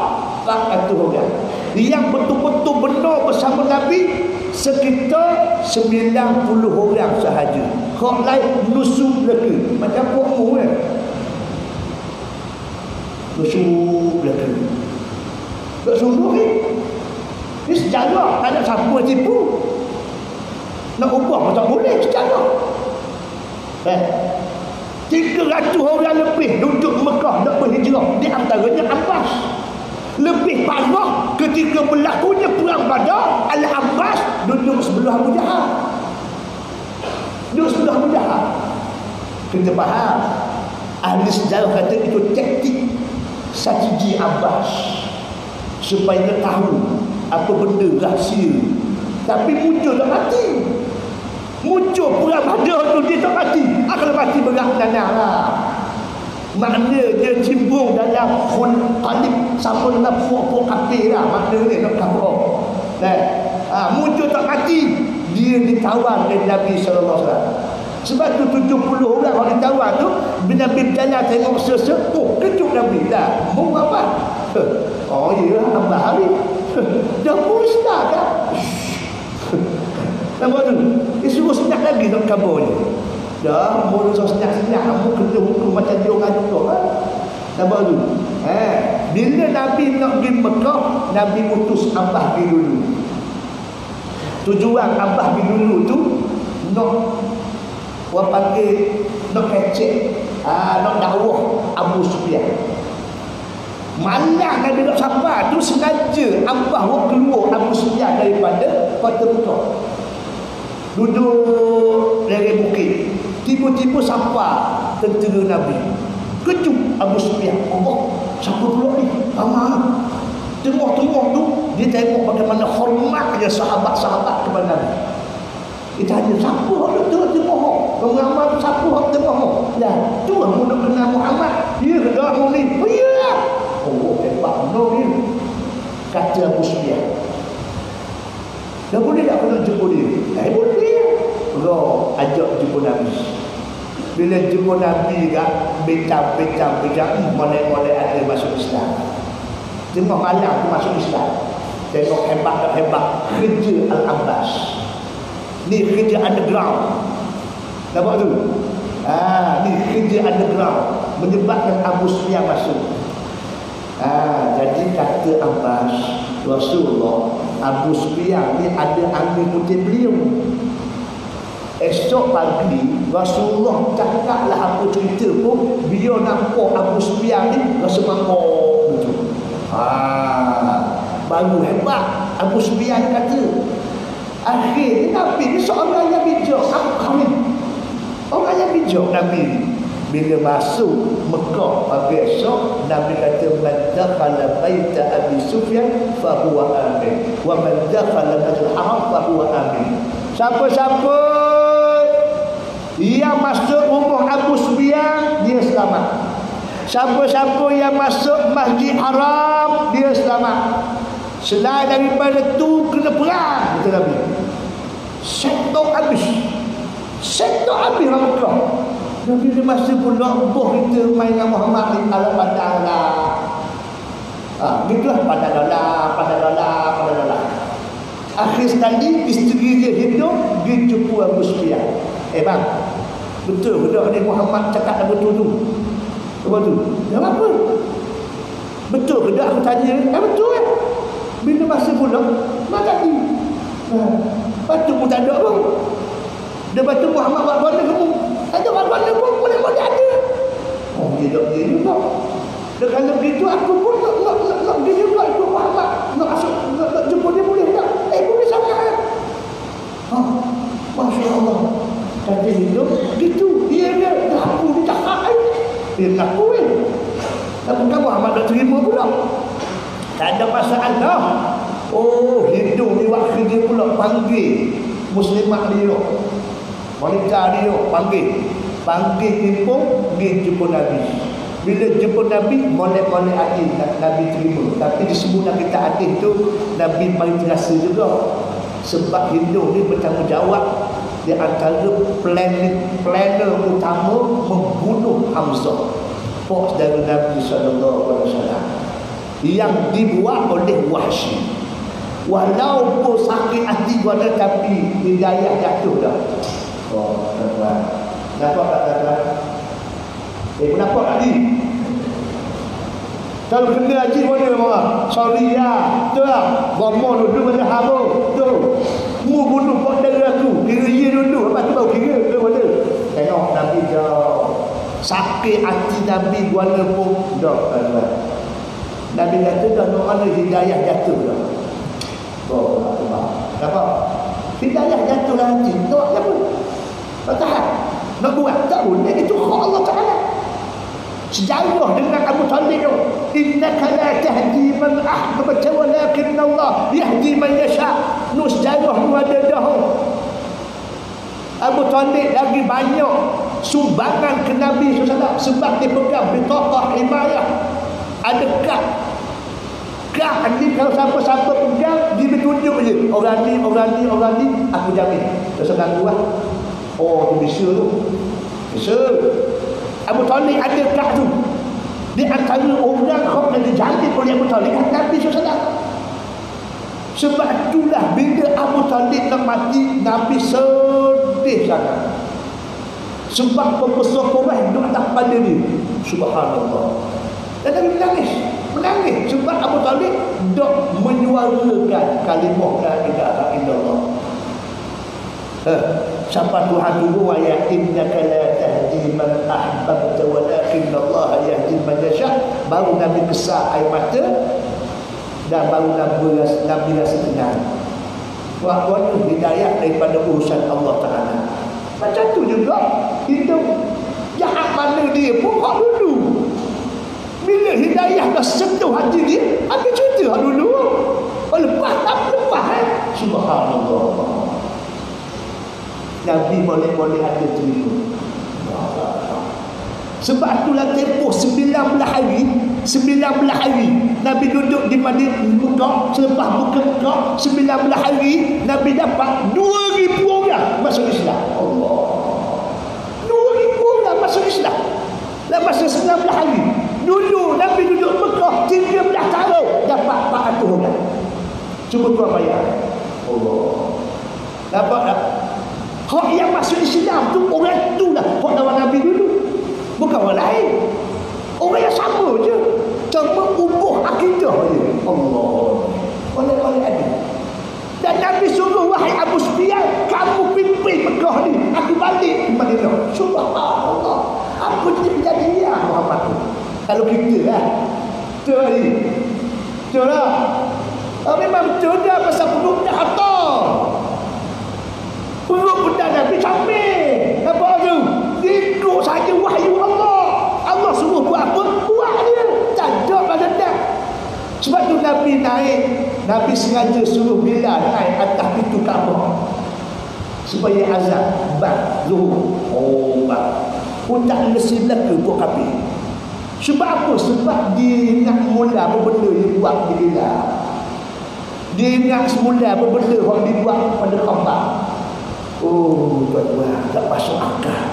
400 orang. Yang betul-betul benar bersama Nabi sekitar 90 orang sahaja. Kau lain nusuk lagi macam puakmu kan. Nusuk lagi. Tak sungguh ni. Ini sejarah. Tak ada siapa tipu. Nak ubah pun tak boleh sejarah. 300 orang lebih duduk Mekah nak berhijrah. Di antaranya Abbas. Lebih parah ketika berlakunya perang Badar, Al-Abbas duduk sebelah Abu Jahal. Duduk sebelah Abu Jahal. Kita faham. Ahli sejarah kata itu taktik strategi Abbas supaya dia tahu apa benda rahsia. Tapi muncul tak mati. Muncul perang Badar tu dia tak mati. Kalau mati berat tanah lah. Makna dia cimbung dalam qalib sama dengan puak-puak kafir lah. Makna dia nak kabur. Muncul tak mati, dia ditawan oleh Nabi SAW. Sebab tu 70 orang orang ditawan tu, bila Nabi berjalan tengok sesuatu, kejut Nabi dah. Mau apa? Oh iya, tambah hari. Dah musnah kan? Nampak tu? Dia suruh senyap lagi nak kabur ni. Dah, mula senyap-senyap, kamu kena hukum macam dia orang juga kan? Nampak tu? Bila Nabi nak pergi Mekah, Nabi utus Abbas pergi dulu. Tujuan Abbas pergi dulu tu nak orang panggil nak kecek, nak dakwah Abu Sufyan. Malam Nabi nak sampai tu sengaja Abbas keluar Abu Sufyan daripada kota Mekah. Duduk dari bukit. Tiba-tiba sampai tentera Nabi. Kejut Abu Sufyan. Allah, siapa pula ni? Aman. Tengok-tengok tu, dia tengok bagaimana hormatnya sahabat-sahabat kepada Nabi. Dia tanya, siapa yang tengok-tengok? Mengamal siapa yang tengok? Dah, tu aku nak kenal Muhammad. Ya, dah aku ni. Oh, ya lah. Oh, hebat benar dia. Kata Abu Sufyan. Dah boleh tak aku nak jumpa dia? Boleh. Roh ajak jumpa Nabi. Bila jumpa Nabi kan, bincang-bincang, molek-molek ada masuk Islam. Tengok malam tu masuk Islam. Tengok hebat tak hebat kerja Al-Abbas. Ni kerja underground. Nampak tu? Ni kerja underground menyebabkan Abu Sufyan masuk. Jadi kata Abbas, Rasulullah, Abu Sufyan ni ada angin putih beliau. Esok pagi Rasulullah cakaplah apa cerita pun, dia nampak Abu Sufyan ni rasa mangkuk betul. Baru hebat. Abu Sufyan kata, akhirnya Nabi ni seorang yang bijak. Orang yang bijak Nabi ni. Bila masuk Mekah pagi esok, Nabi kata, man dakhala baita Abi Sufyan fa huwa amin, wa man dakhala Masjidil Haram fa huwa amin. Siapa-siapa yang masuk rumah Abu Sufyan, dia selamat. Siapa-siapa yang masuk Masjid Haram, dia selamat. Selain daripada tu kena perang, kata Nabi. Setok habis orang Mekah. Nabi dia masa pula boh kita main dengan Muhammad ni ala padang lah. Gitulah padang lah. Akhir sekali isteri dia hidup, dia jumpa Abu Sufyan. Bang, betul ke tak ni Muhammad cakap dah betul tu? Apa tu? Yang apa? Betul ke tak aku tanya? Betul kan? Bila masa pula, mak tadi. Batu pun tak ada pun. Dia batu Muhammad buat benda kamu. Tak ada benda pun, boleh ada. Oh, dia tak dia juga. Dan kalau begitu, aku pun nak dia juga ikut Muhammad. Nak jumpa dia boleh tak? Boleh sangat. Masya Allah. Kata hidup gitu. Dia aku ni cakap dia ngaku tapi kamu amat tak terima pula. Tak ada masalah. Oh, hidup ni waktu dia pula panggil muslimat dia, wanita dia panggil timpung pergi jumpa Nabi. Bila jumpa Nabi, molek-molek adil Nabi terima. Tapi disebut Nabi tak adil tu, Nabi paling terasa juga. Sebab hidup ni bertanggungjawab di antara planner utama membunuh Hamzah, pok saudara Nabi SAW, yang dibuat oleh Wahsy. Walaupun sakit hati gua tapi hidayah jatuh dah. Oh, tuan-tuan. Nampak tak tuan-tuan? Kenapa tadi? Kalau kena haji mana orang? Sorry ya. Tu lah. Bomoh duduk macam habu. Tu. Mu bunuh pok darah aku. Kira ye dulu. Lepas tu baru kira ke mana? Tengok Nabi jauh. Sakit hati Nabi guana pun dah tuan-tuan. Nabi kata dah nak mana hidayah jatuh dah. Oh, nampak? Hidayah jatuh lah hati. Tak apa. Tak tahan. Nak buat tak boleh. Itu hak Allah Ta'ala. Sejarah dengan Abu Talib tu, innaka la tahdi man ahbabta walakin Allah yahdi man yasha. Nu sejarah tu ada dah. Abu Talib lagi banyak sumbangan ke Nabi SAW sebab dia pegang bitaqah himayah. Ada kad ni, kalau siapa-siapa pegang dia bertunjuk je, orang ni aku jamin. Terus ganggu lah. Oh, tu bisa tu. Bisa. Abu Talib ada kad tu. Di antara orang yang dijalin oleh Abu Talib Nabi SAW. Sebab itulah bila Abu Talib nak mati, Nabi sedih sangat. Sebab pembesar Quraisy duduk atas pada dia. Subhanallah. Dan Nabi menangis sebab Abu Talib dok menyuarakan kalimah la ilaha illallah. Sampai Tuhan dulu ayat innaka la tahdi man ahbabta walakin Allah yahdi man yasha. Baru Nabi besar air mata dan baru Nabi rasa tenang. Wah, hidayah daripada urusan Allah Ta'ala. Macam tu juga hidup jahat mana dia pun hak dulu. Bila hidayah dah sentuh hati dia, habis cerita hak dulu. Lepas Subhanallah. Nabi boleh ada terima. Sebab itulah tempoh 19 hari Nabi duduk di Madinah. Selepas buka Mekah 19 hari Nabi dapat 2,000 orang masuk Islam. Allah, 2,000 orang masuk Islam dalam masa 19 hari. Dulu Nabi duduk Mekah 13 tahun dapat 400 orang. Cuba tuan bayar. Allah, dapat tak? Hak yang masuk Islam tu orang tu lah hak lawan Nabi dulu, bukan orang lain. Orang yang sama je, cuma ubah akidah je. Allah, oleh ada. Dan Nabi suruh, wahai Abu Sufyan, kamu pimpin Mekah ni, aku balik ke Madinah. Subhanallah, aku jadi dia Muhammad tu. Kalau kita lah betul ni, betul lah. Memang betul dah pasal perut dah hatar. Perut benda Nabi sampai apa tu? Ikut saja wahyu Allah. Allah suruh buat apa? Buat dia. Tak ada pada dah. Sebab tu Nabi naik. Nabi sengaja suruh Bilal naik atas pintu Kaabah supaya azan bab zuhur. Oh, bab. Pun tak lesi belaka buat kafir. Sebab apa? Sebab dia ingat mula apa benda dia buat di Bilal. Dia ingat semula apa benda yang dibuat pada Kaabah. Oh, tuan-tuan, tak masuk akal.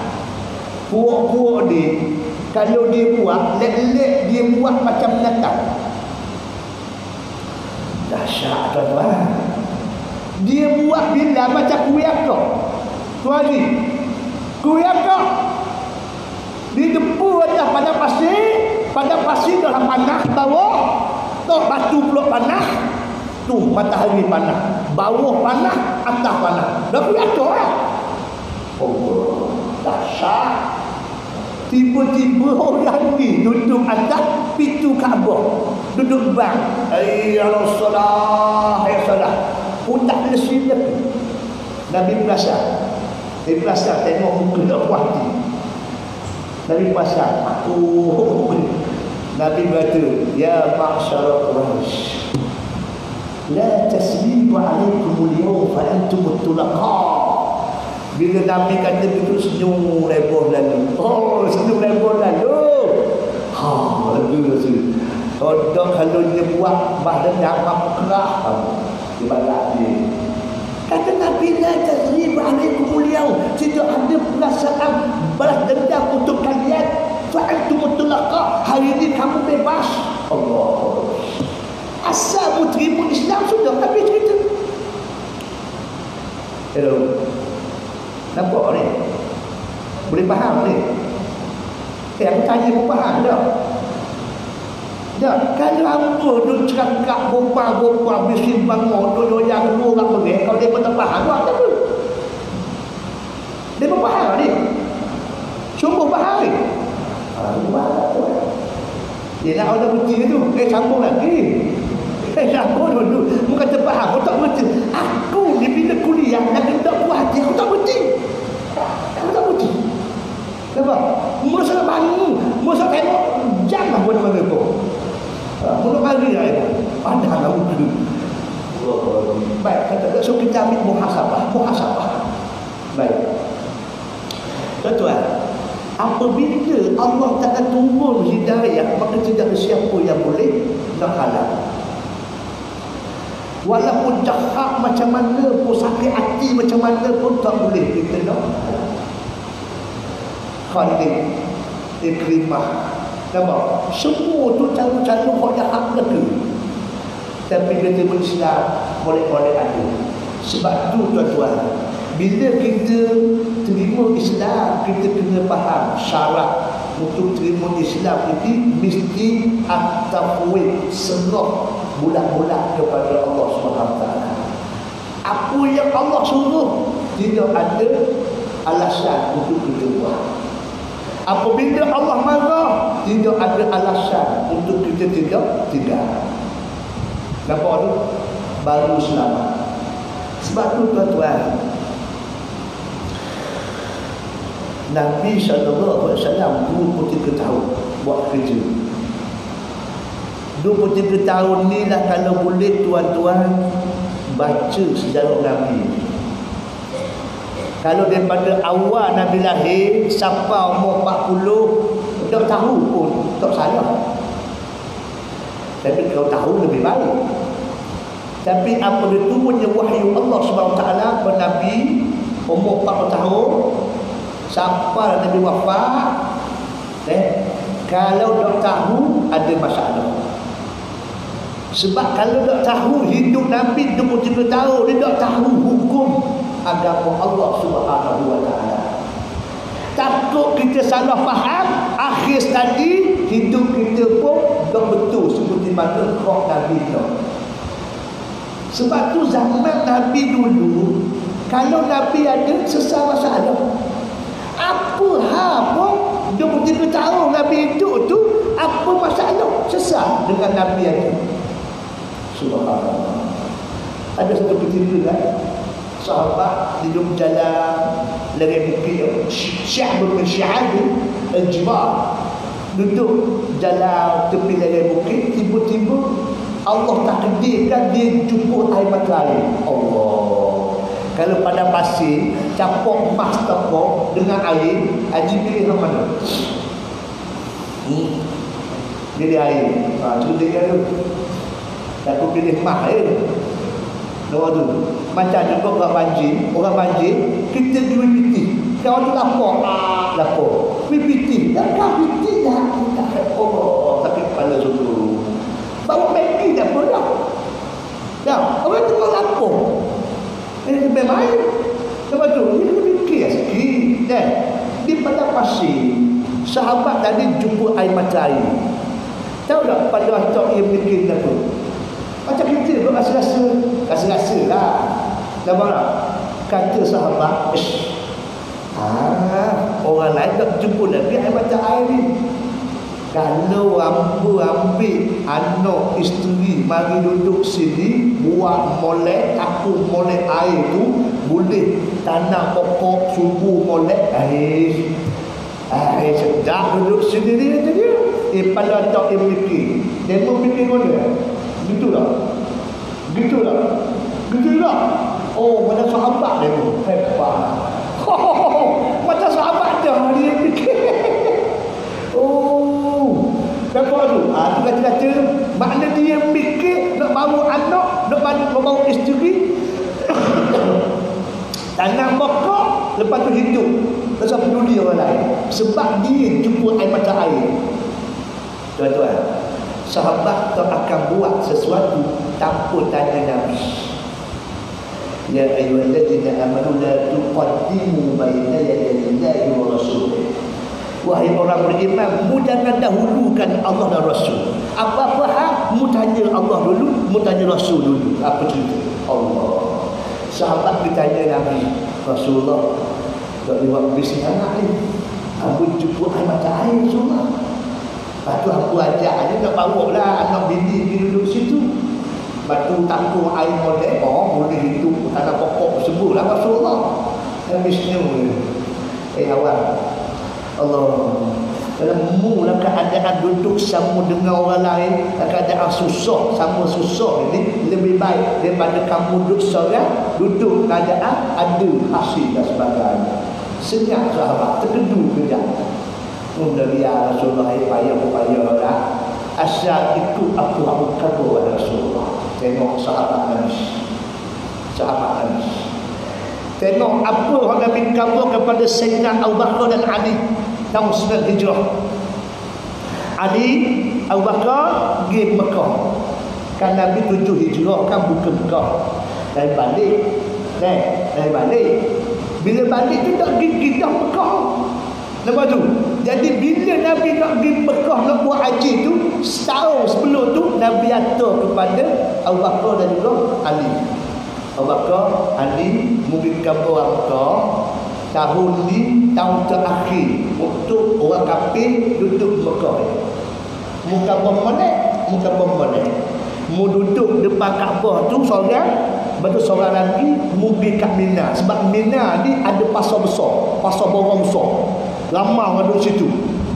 Puak-puak dia, kalau dia buat, lek-lek dia buat macam binatang. Dahsyat, tuan-tuan. Dia buat bila macam kuih akak. Tuan ni, kuih akak didepu atas pada pasir dalam panah bawah, tok batu pula panah. Tu matahari panah, bawah panah, atas panah. Dah kuih lah. Oh, dahsyat. Tiba-tiba orang ni duduk atas pintu Kaabah, duduk bang. Ya Rasulullah, ya Rasulullah. Pun tak lesi dia. Nabi perasan. Di pasar tengok muka tak puas hati. Dari pasar aku Nabi berkata, ya ma'syara Quraisy, la taslimu alaikum al-yawm fa antum tulaqa. Bila Nabi kata begitu, senyum reboh lalu. Oh, senyum reboh lalu. Ha, lalu rasa. Kalau dia buat badan apa kerah kamu di badan dia. Kata Nabi, la taslimu alaikum al-yawm, tidak ada perasaan balas dendam untuk kalian. Fa antum tulaqa, hari ini kamu bebas. Allah. Asal terima Islam sudah habis cerita. Hello. Nampak ni? Boleh faham ni? Aku tanya pun faham tak? Tak. Kalau apa duk cakap berbual bising bangun, duk yang keluar orang pergi, kalau dia pun tak faham, buat apa? Dia pun faham ni? Sungguh faham ni? Faham tu. Dia nak orang berhenti tu, sambung lagi. Sambung dulu. Mu kata faham, aku tak berhenti. Aku ni bila kuliah, nak tak puas hati, aku tak berhenti. Aku tak berhenti. Nampak? Masa bangun, masa tengok, jangan buat mana tu. Mulut mari lah itu. Padahal aku dulu. Baik, kata so kita ambil muhasabah. Baik. Tuan-tuan, apabila Allah takkan turun hidayah, maka tidak ada siapa yang boleh nak halang. Walaupun jahat macam mana pun, sakit hati macam mana pun, tak boleh kita nak halang. Khalid, Ikrimah, nampak? Semua tu cara-cara orang jahat mereka. Tapi dia terima Islam, boleh-boleh ada. Sebab tu tuan-tuan, bila kita terima Islam, kita kena faham syarat untuk terima Islam ini mesti at-tafwid, serah bulat-bulat kepada Allah SWT. Apa yang Allah suruh, tidak ada alasan untuk kita buat. Apabila Allah marah, tidak ada alasan untuk kita tidak. Nampak tu? Baru selamat. Sebab tu tuan-tuan, Nabi SAW 23 tahun buat kerja. 23 tahun ni lah, kalau boleh tuan-tuan baca sejarah Nabi. Kalau daripada awal Nabi lahir sampai umur 40, tak tahu pun tak salah. Tapi kalau tahu lebih baik. Tapi apa dia turunnya wahyu Allah SWT kepada Nabi umur 40 tahun sampai Nabi wafat, kalau tak tahu ada masalah. Sebab kalau tak tahu hidup Nabi 23 tahun, dia tak tahu hukum agama Allah Subhanahu wa taala. Takut kita salah faham, akhir sekali hidup kita pun tak betul seperti mana kau Nabi tu. Sebab tu zaman Nabi dulu, kalau Nabi ada sesama masalah, apa pun 23 tahun Nabi hidup tu, apa masalah sesat dengan Nabi itu. Subhanallah. Ada satu cerita kan, sahabat hidup jalan lereng bukit, Syekh bin Syahad al-Jibal, duduk jalan tepi lereng bukit, tiba-tiba Allah takdirkan dia jumpa air mata air. Allah. Kalau pada pasir, capok emas tapok dengan air, Haji pilih yang mana? Pilih air. Cuba dia tu. Aku pilih emas air. Doa tu. Macam juga orang banjir, kita jual piti. Kau tu lapor. Lapor. Piti. Tak kau piti dah. Oh, sakit kepala susu. Bawa peti dah pun dah. Dah, orang tu kau lapor. Ini lebih baik. Lepas tu, ini lebih fikir sikit. Di pada pasir, sahabat tadi jumpa air mata air. Tahu tak pada waktu ia bikin apa? Macam kita pun rasa-rasa lah. Nampak tak? Kata sahabat, orang lain tak jumpa Nabi air mata air ni. Kalau ambu ambil anak isteri mari duduk sini buat molek, aku molek air tu boleh tanam pokok subuh molek air. Sedap duduk sendiri kata dia. Pada tak dia fikir. Dia pun fikir mana? Gitu tak? Gitu tak? Gitu tak? Oh, mana sahabat dia tu? Hebat. Macam sahabat dah dia fikir. Oh, kenapa tu? Tu kata-kata makna dia fikir nak bawa anak, nak bawa isteri tanam pokok, lepas tu hidup rasa peduli orang lain sebab dia jumpa air mata air. Tuan-tuan, sahabat tak akan buat sesuatu tanpa tanya Nabi. Ya ayyuhallazina amanu la tuqaddimu baina yadayillahi wa rasulih. Wahai orang beriman, mu jangan dahulukan Allah dan Rasul. Apa-apa hal, mu tanya Allah dulu, mu tanya Rasul dulu. Apa cerita? Allah. Sahabat ditanya Nabi, Rasulullah, tak lewat bisnis anak ni. Aku jumpa air mata air semua. Lepas tu aku ajak dia nak bawa lah anak bini pergi duduk situ. Lepas tu takut air molek, boleh hidup tanah pokok tersebut lah Rasulullah. Nabi senyum. Awak Allah, dalam mula keadaan duduk sama dengan orang lain, keadaan susah sama susah ini lebih baik daripada kamu duduk seorang, duduk keadaan ada hasil dan sebagainya. Senyap sahabat, terkedu kejap. Biar Rasulullah payah lah. Asal ikut apa kata Rasulullah. Tengok sahabat Nabi. Sahabat Nabi. Tengok apa yang Nabi kabar kepada Sayyidina Abu Bakar dan Ali tahun 9 Hijrah. Ali, Abu Bakar pergi Mekah. Kan Nabi 7 Hijrah kan buka Mekah. Dari balik. Bila balik tu tak pergi dah Mekah. Lepas tu, jadi bila Nabi nak pergi Mekah nak buat haji tu, setahun sebelum tu Nabi atur kepada Abu Bakar dan juga Ali. Abu Bakar, Ali mungkin kabar Mekah tahun ni tahun terakhir untuk orang kafir duduk Mekah. Muka bombolek, mu duduk depan Kaabah tu seorang, betul seorang lagi mu pergi kat Mina. Sebab Mina ni ada pasar besar, pasar borong besar. Ramai orang duduk situ.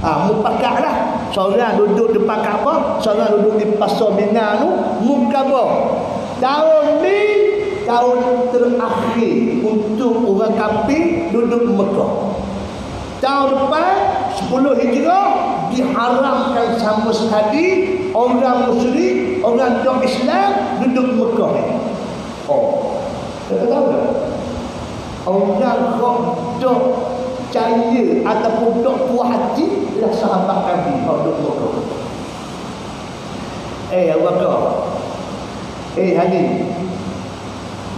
Mu pakaklah. Seorang duduk depan Kaabah, seorang duduk di pasar Mina tu, mu kabar. Tahun ni tahun terakhir untuk orang kafir duduk Mekah. Tahun depan 10 Hijrah diharamkan sama sekali orang musyrik, orang non Islam duduk Mekah ni. Tak tahu tak? Orang dok percaya ataupun dok puas hati adalah sahabat Nabi duduk Mekah. Abu Bakar, Ali,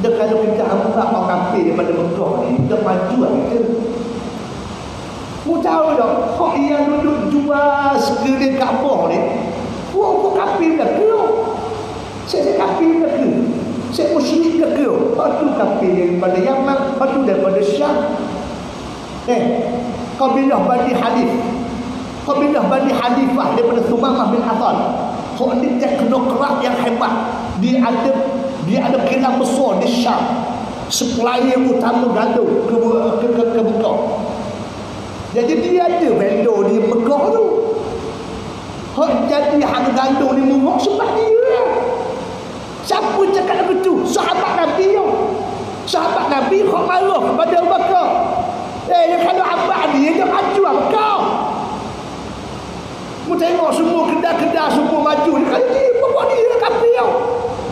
dia kalau kita ambil orang kafir daripada Mekah ni, dia maju lah kita. Mu tahu tak, kok yang duduk jual sekeliling Kaabah ni, kok kafir dah ke? Saya kafir dah ke? Saya musyrik dah ke? Lepas tu kafir daripada Yaman, lepas tu daripada Syam. Kabilah Bani Halif, kabilah Bani Halifah daripada Sumamah bin Affan. Kok ni teknokrat yang hebat. Dia ada kilang besar di Syam, supplier utama gandum ke Mekah. Jadi dia ada vendor di Mekah tu. Jadi harga gandum ni murah sebab dia. Siapa cakap begitu? Sahabat Nabi tu. Sahabat Nabi kau marah kepada Abu Bakar. Kalau abang dia maju Mekah. Mu tengok semua kedai-kedai semua maju. Kalau dia bawa dia kafir tau.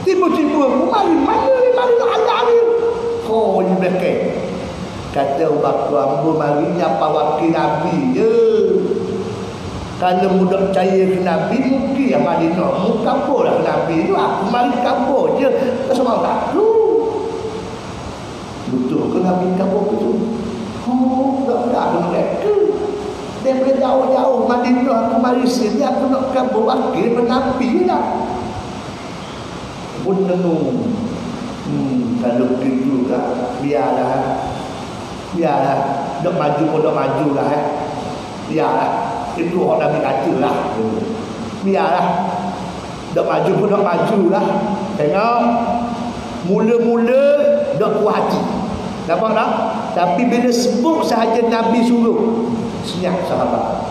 Tiba-tiba mari nak ada ni. Ni belakang. Kata Abu Bakar, ambo mari nyapa wakil Nabi je. Kalau mudah percaya ke Nabi, mungkin yang Madinah. Mu kabur lah ke Nabi tu. Aku mari kabur je. Kau semua tak tu. Betul ke Nabi kabur ke tu? Tak ada mereka. Daripada jauh-jauh Madinah aku mari sini, aku nak kabur wakil Nabi lah. Pun tenung. Kalau begitu kan, biarlah. Dok maju pun dok maju lah. Biarlah. Itu orang Nabi kata lah. Biarlah. Dak maju pun dak maju lah. Tengok. Mula-mula dak puas hati. Nampak tak? Tapi bila sebut sahaja Nabi suruh, senyap sahabat.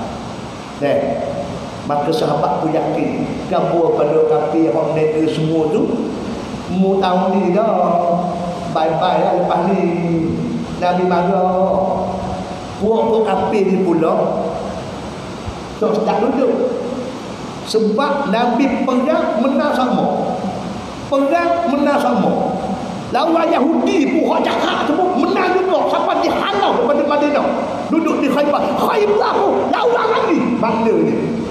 Maka sahabat tu yakin gabur pada kafir orang negeri semua tu. Mu tahu ni dah. Bye-bye lah lepas ni. Nabi marah. Puak-puak kafir ni pula so tak duduk. Sebab Nabi perang menang sama. Perang menang sama. Lawan Yahudi pun hak jahat tu pun menang juga sampai dihalau daripada Madinah. Duduk di Khaybar. Khaybar pun lawan lagi. Mana ni?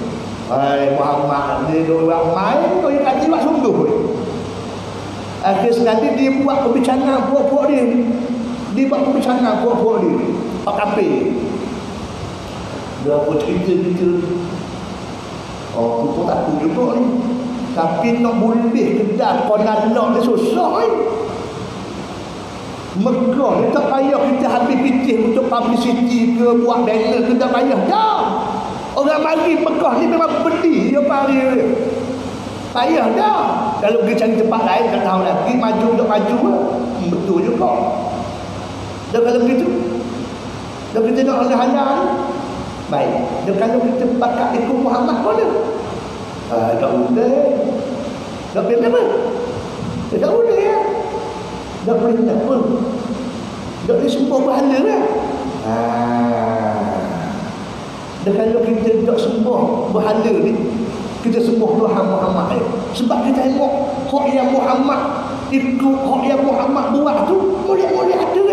Hai Muhammad ni orang main kau yang kaji buat sungguh. Akhir sekali dia buat pembicaraan puak-puak dia. Dia buat pembicaraan puak-puak dia. Pak kafir. Dia pun cerita-cerita. Oh, aku takut juga ni. Tapi nak boleh kedah kau nak dia susah ni. Megah dia tak payah kita habis fikir untuk publicity ke buat banner ke, tak payah dah. Orang mari Mekah ni memang beli dia pari dia. Payah dah. Kalau pergi cari tempat lain tak tahu lagi maju tak maju betul juga. Dan kalau begitu dan kita nak halal baik. Dan kalau kita pakat ikut Muhammad mana? Tak boleh. Tak boleh apa? Tak boleh ya. Tak boleh apa? Tak boleh sembah berhala lah. Dan kalau kita tak sembah berhala ni, kita sembah Tuhan Muhammad sebab kita tengok hak yang Muhammad ikut, hak yang Muhammad buat tu boleh-boleh ada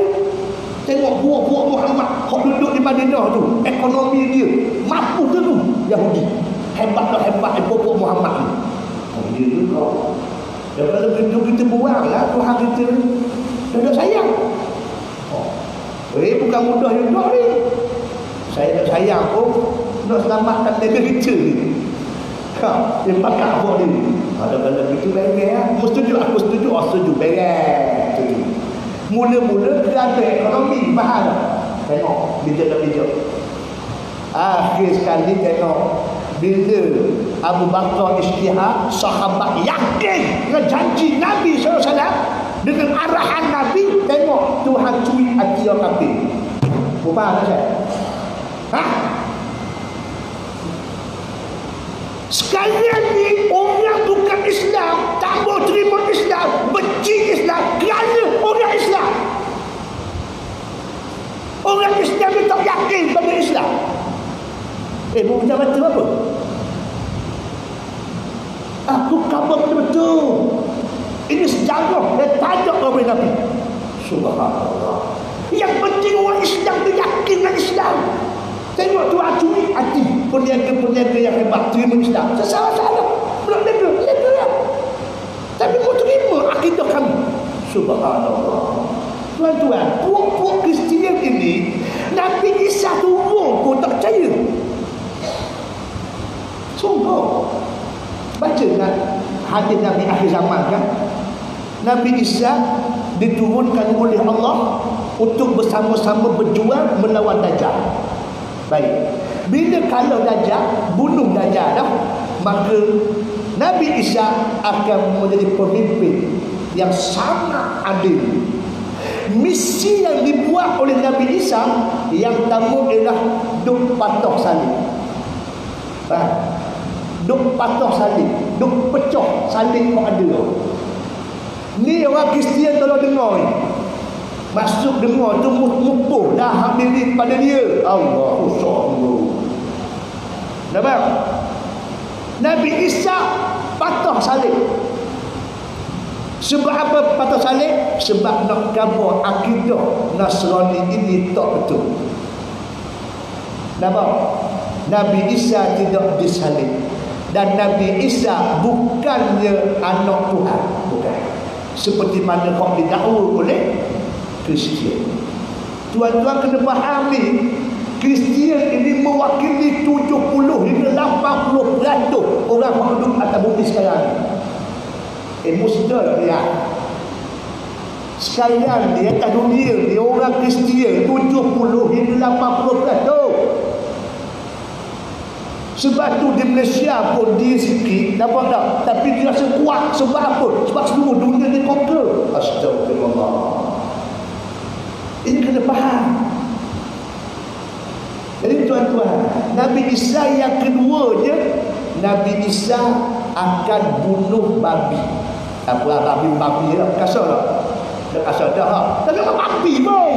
Tengok buah-buah Muhammad hak duduk di Madinah tu, ekonomi dia mampu ke tu Yahudi. Hebat tak hebat buah-buah Muhammad ni. Dia juga. Dan kalau kita buang lah Tuhan kita tak sayang. Bukan mudah juga ni. Saya nak sayang pun nak selamatkan negeri kita ni. Dia pakai apa dia. Ada kalau begitu beres. Aku setuju. Setuju beres. Mula-mula kerana ekonomi mahal. Tengok bijak. Akhir sekali tengok bila Abu Bakar istihad, sahabat yakin dengan janji Nabi SAW, dengan arahan Nabi. Tengok Tuhan cuit hati orang kafir. Faham tak saya? Sekarang ni orang bukan Islam, tak mau terima Islam, benci Islam kerana orang Islam. Orang Islam ni tak yakin pada Islam. Mau macam apa? Aku khabar betul-betul. Ini sejarah dan tajuk oleh Nabi. Subhanallah. Yang penting orang Islam tu yakin dengan Islam. Tengok tu acuri hati peniaga-peniaga yang hebat terima Islam. Salah-salah. Belum lega lah. Tapi mau terima akidah kami. Subhanallah. Tuan-tuan, puak-puak Kristian ini Nabi Isa turun pun tak percaya. Sungguh. Baca kan hadis Nabi akhir zaman kan. Nabi Isa diturunkan oleh Allah untuk bersama-sama berjuang melawan Dajjal. Baik. Bila kalau Dajjal, bunuh Dajjal dah, maka Nabi Isa akan menjadi pemimpin yang sangat adil. Misi yang dibuat oleh Nabi Isa yang pertama ialah duk patuh salib. Duk patuh salib, duk pecah salib kau ada. Ni orang Kristian kalau dengar ni, masuk dengar tu mupuh dah hamil ni pada dia. Allahu Akbar. Nampak? Nabi Isa patuh salib. Sebab apa patah salib? Sebab nak kabur akidah Nasrani ini tak betul. Nampak? Nabi Isa tidak disalib. Dan Nabi Isa bukannya anak Tuhan. Bukan. Seperti mana kau didakwa oleh Kristian. Tuan-tuan kena faham ni, Kristian ini mewakili 70 hingga 80% orang yang hidup atas bumi sekarang ni. Musnah dia. Sekarang di atas dunia ni orang Kristian 70 hingga 80%. Sebab tu di Malaysia pun dia sikit, nampak tak? Tapi dia rasa kuat. Sebab apa? Sebab seluruh dunia dia conquer. Astagfirullah. Ini kena faham. Jadi tuan-tuan, Nabi Isa yang keduanya, Nabi Isa akan bunuh babi. Apa babi lah, kasar tak? Dah kasar dah ha. Tapi babi pun.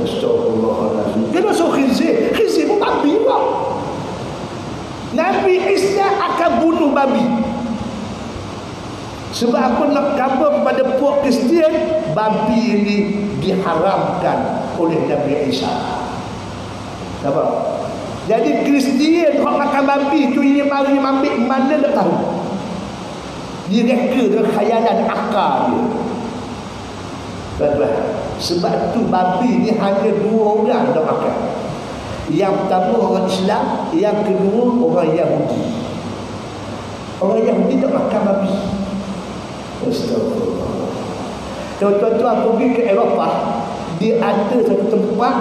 Astagfirullahaladzim. Dia masuk khizir. Khizir pun babi pun. Nabi Isa akan bunuh babi. Sebab apa nak khabar kepada puak Kristian, babi ini diharamkan oleh Nabi Isa. Nampak? Jadi Kristian yang makan babi tu, ini mari ambil mana tak tahu. Dia reka dengan khayalan akal dia. Tuan-tuan, sebab tu babi ni hanya 2 orang dah makan. Yang pertama orang Islam, yang kedua orang Yahudi. Orang Yahudi tak makan babi. Astagfirullah. Tuan-tuan pergi ke Eropah, dia ada satu tempat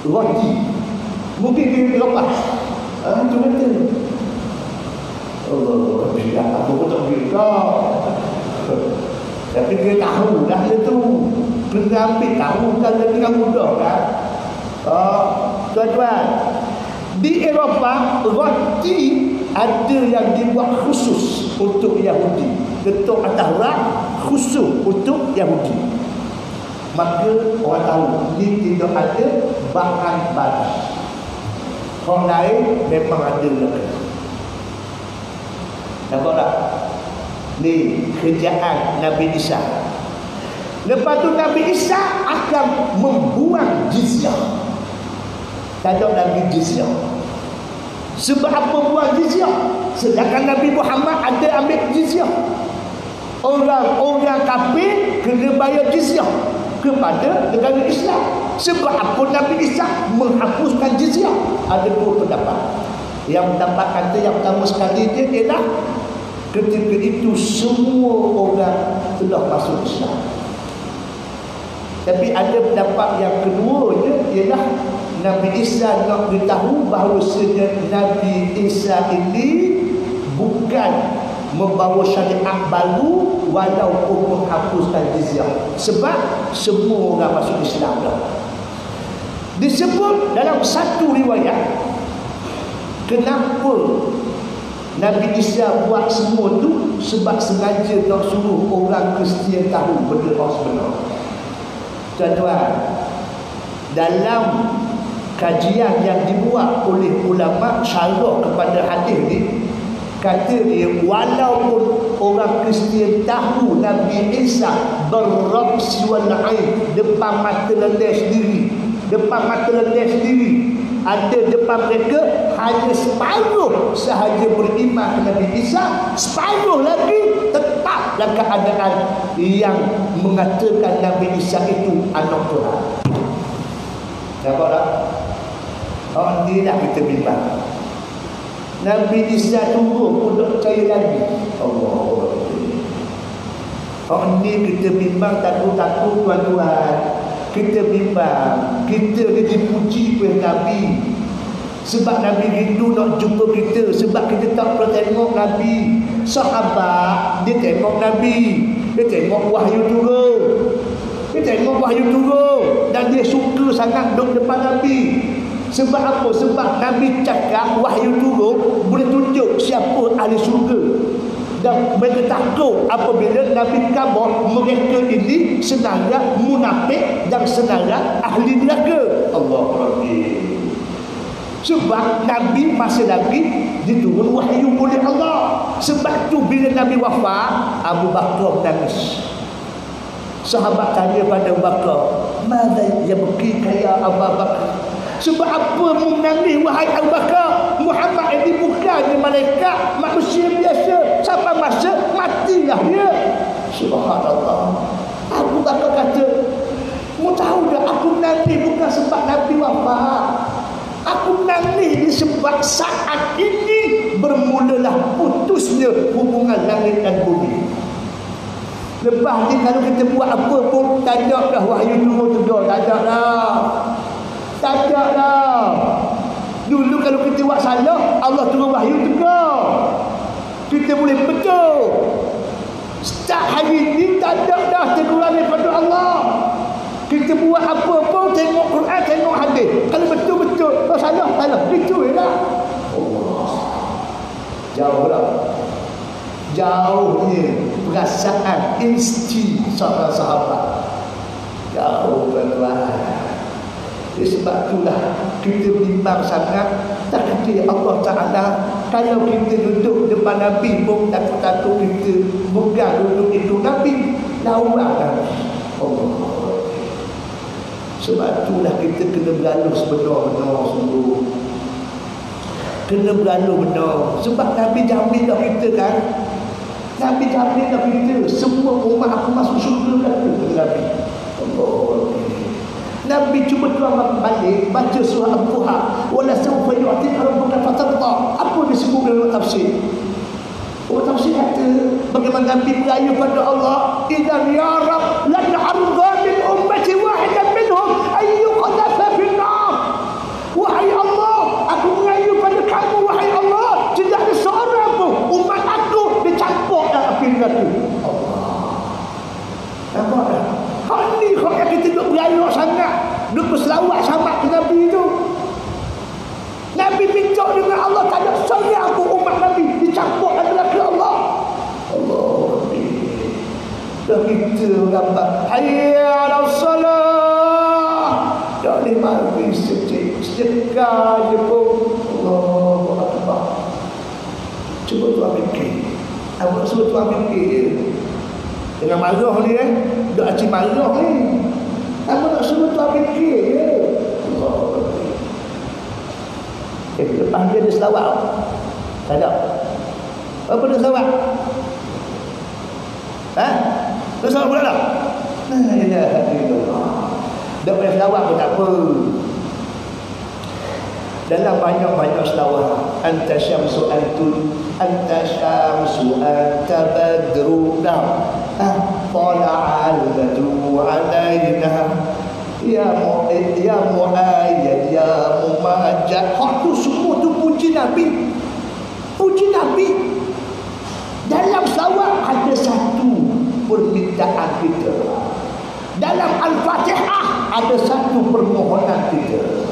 roti. Mungkin ke Eropah. Itu kata Allah, aku pun tak pergi kau. Tapi dia tahu dah dia tu. Kena ambil tahu kan dengan mudah kan. Tuan-tuan, di Eropah roti ada yang dibuat khusus untuk Yahudi. Ketuk atas rak khusus untuk Yahudi. Maka orang tahu ni tidak ada bahan babi. Orang lain memang ada lagi. Nampak tak? Ni kerjaan Nabi Isa. Lepas tu Nabi Isa akan membuang jizyah. Tak ada lagi jizyah. Sebab apa buang jizyah? Sedangkan Nabi Muhammad ada ambil jizyah. Orang-orang kafir kena bayar jizyah kepada negara Islam. Sebab apa Nabi Isa menghapuskan jizyah? Ada 2 pendapat. Yang pendapat kata yang pertama sekali dia ialah ketika itu semua orang telah masuk Islam. Tapi ada pendapat yang keduanya ialah Nabi Isa nak beritahu bahawasanya Nabi Isa ini bukan membawa syariat baru walaupun menghapuskan jizyah. Sebab semua orang masuk Islam dah. Disebut dalam satu riwayat kenapa Nabi Isa buat semua tu, sebab sengaja nak suruh orang Kristian tahu benda yang sebenar. Tuan-tuan, dalam kajian yang dibuat oleh ulama syarah kepada hadis ni, kata dia walaupun orang Kristian tahu Nabi Isa berrabs wal ain, depan mata leleh sendiri, ada depan mereka hanya separuh sahaja beriman ke Nabi Isa, separuh lagi tetap dalam keadaan yang mengatakan Nabi Isa itu anak Tuhan. Nampak tak? Oh, ni dah kita bimbang. Nabi Isa turun pun tak percaya lagi. Allah. Oh, ni kita bimbang takut-takut tuan-tuan. Kita bimbang. Kita ni dipuji oleh Nabi. Sebab Nabi rindu nak jumpa kita. Sebab kita tak pernah tengok Nabi. Sahabat dia tengok Nabi, dia tengok wahyu turun, dan dia suka sangat duduk depan Nabi. Sebab apa? Sebab Nabi cakap wahyu turun boleh tunjuk siapa ahli surga. Dan mereka takut apabila Nabi khabar mereka ini senarai munafik dan senarai ahli neraka. Allah. Sebab Nabi masih lagi diturun wahyu oleh Allah. Sebab tu bila Nabi wafat, Abu Bakar menangis. Sahabat tanya pada Abu Bakar, "Mada yabki ya Abu Bakar?" Sebab apa menangis wahai Abu Bakar? Muhammad ini bukan malaikat, manusia biasa. Sampai masa matilah dia. Subhanallah. Abu Bakar kata, "Mu tahu tak aku menangis bukan sebab Nabi wafat. Aku menangis disebab saat ini bermulalah putusnya hubungan langit dan bumi." Lepas ni kalau kita buat apa pun tak ada dah wahyu turun tu dah. Tak ada dah. Dulu kalau kita buat salah, Allah turun wahyu tegur. Kita boleh betul. Setiap hari ni tak ada dah teguran daripada Allah. Kita buat apa-apa, tengok Quran, tengok hadis. Kalau betul-betul, kalau salah. Itu je lah. Allah. Jauh lah. Jauhnya perasaan insti sahabat-sahabat. Jauh tuan-tuan. Sebab itulah kita bimbang sangat. Tak kata Allah Ta'ala, kalau kita duduk depan Nabi pun takut-takut kita pegang duduk itu Nabi, lawan Nabi. Allah. Sebab itulah kita kena berlalu sebenar-benar sungguh. Kena berlalu benar. Sebab Nabi jamin dah kita kan. Nabi jamin dah kita. Semua umat aku masuk syurga kata Nabi. Allah. Nabi cuba tuan balik baca surah Al-Duha, wala sawfa yu'tika rabbuka fatarda. Apa disebut dalam tafsir? Orang tafsir kata bagaimana Nabi merayu pada Allah, idzan ya rab lan arda min ummati wahidan minhum ayyuqadhafa fil nar. Wahai Allah, aku merayu pada kamu wahai Allah, tidak ada seorang pun umat aku dicampur dalam api neraka. Allah. Nampak tak? Hal ni kau yang kita duduk berayuk sangat, duduk berselawat sama ke Nabi tu. Nabi minta dengan Allah, tak ada seorang pun umat Nabi dicampur dalam neraka Allah. Allah. Dan kita gambar hayya 'alas salah. Tak boleh mari sedekah je pun. Allahu Akbar. Cuba tuan fikir. Apa maksud tuan fikir? Dengan marah ni duk aci marah ni. Apa nak suruh tuan fikir je. Allah. Lepas dia ada selawat. Tak ada. Apa dia selawat? Dia selawat pula tak? La ilaha illallah. Tak boleh selawat pun tak apa. Dalam banyak-banyak selawat, anta syamsu anta badru tala'al badru alaina ya muayyad ya mumajjad. Itu semua tu puji Nabi. Puji Nabi. Dalam selawat ada satu permintaan kita. Dalam Al-Fatihah ada satu permohonan kita.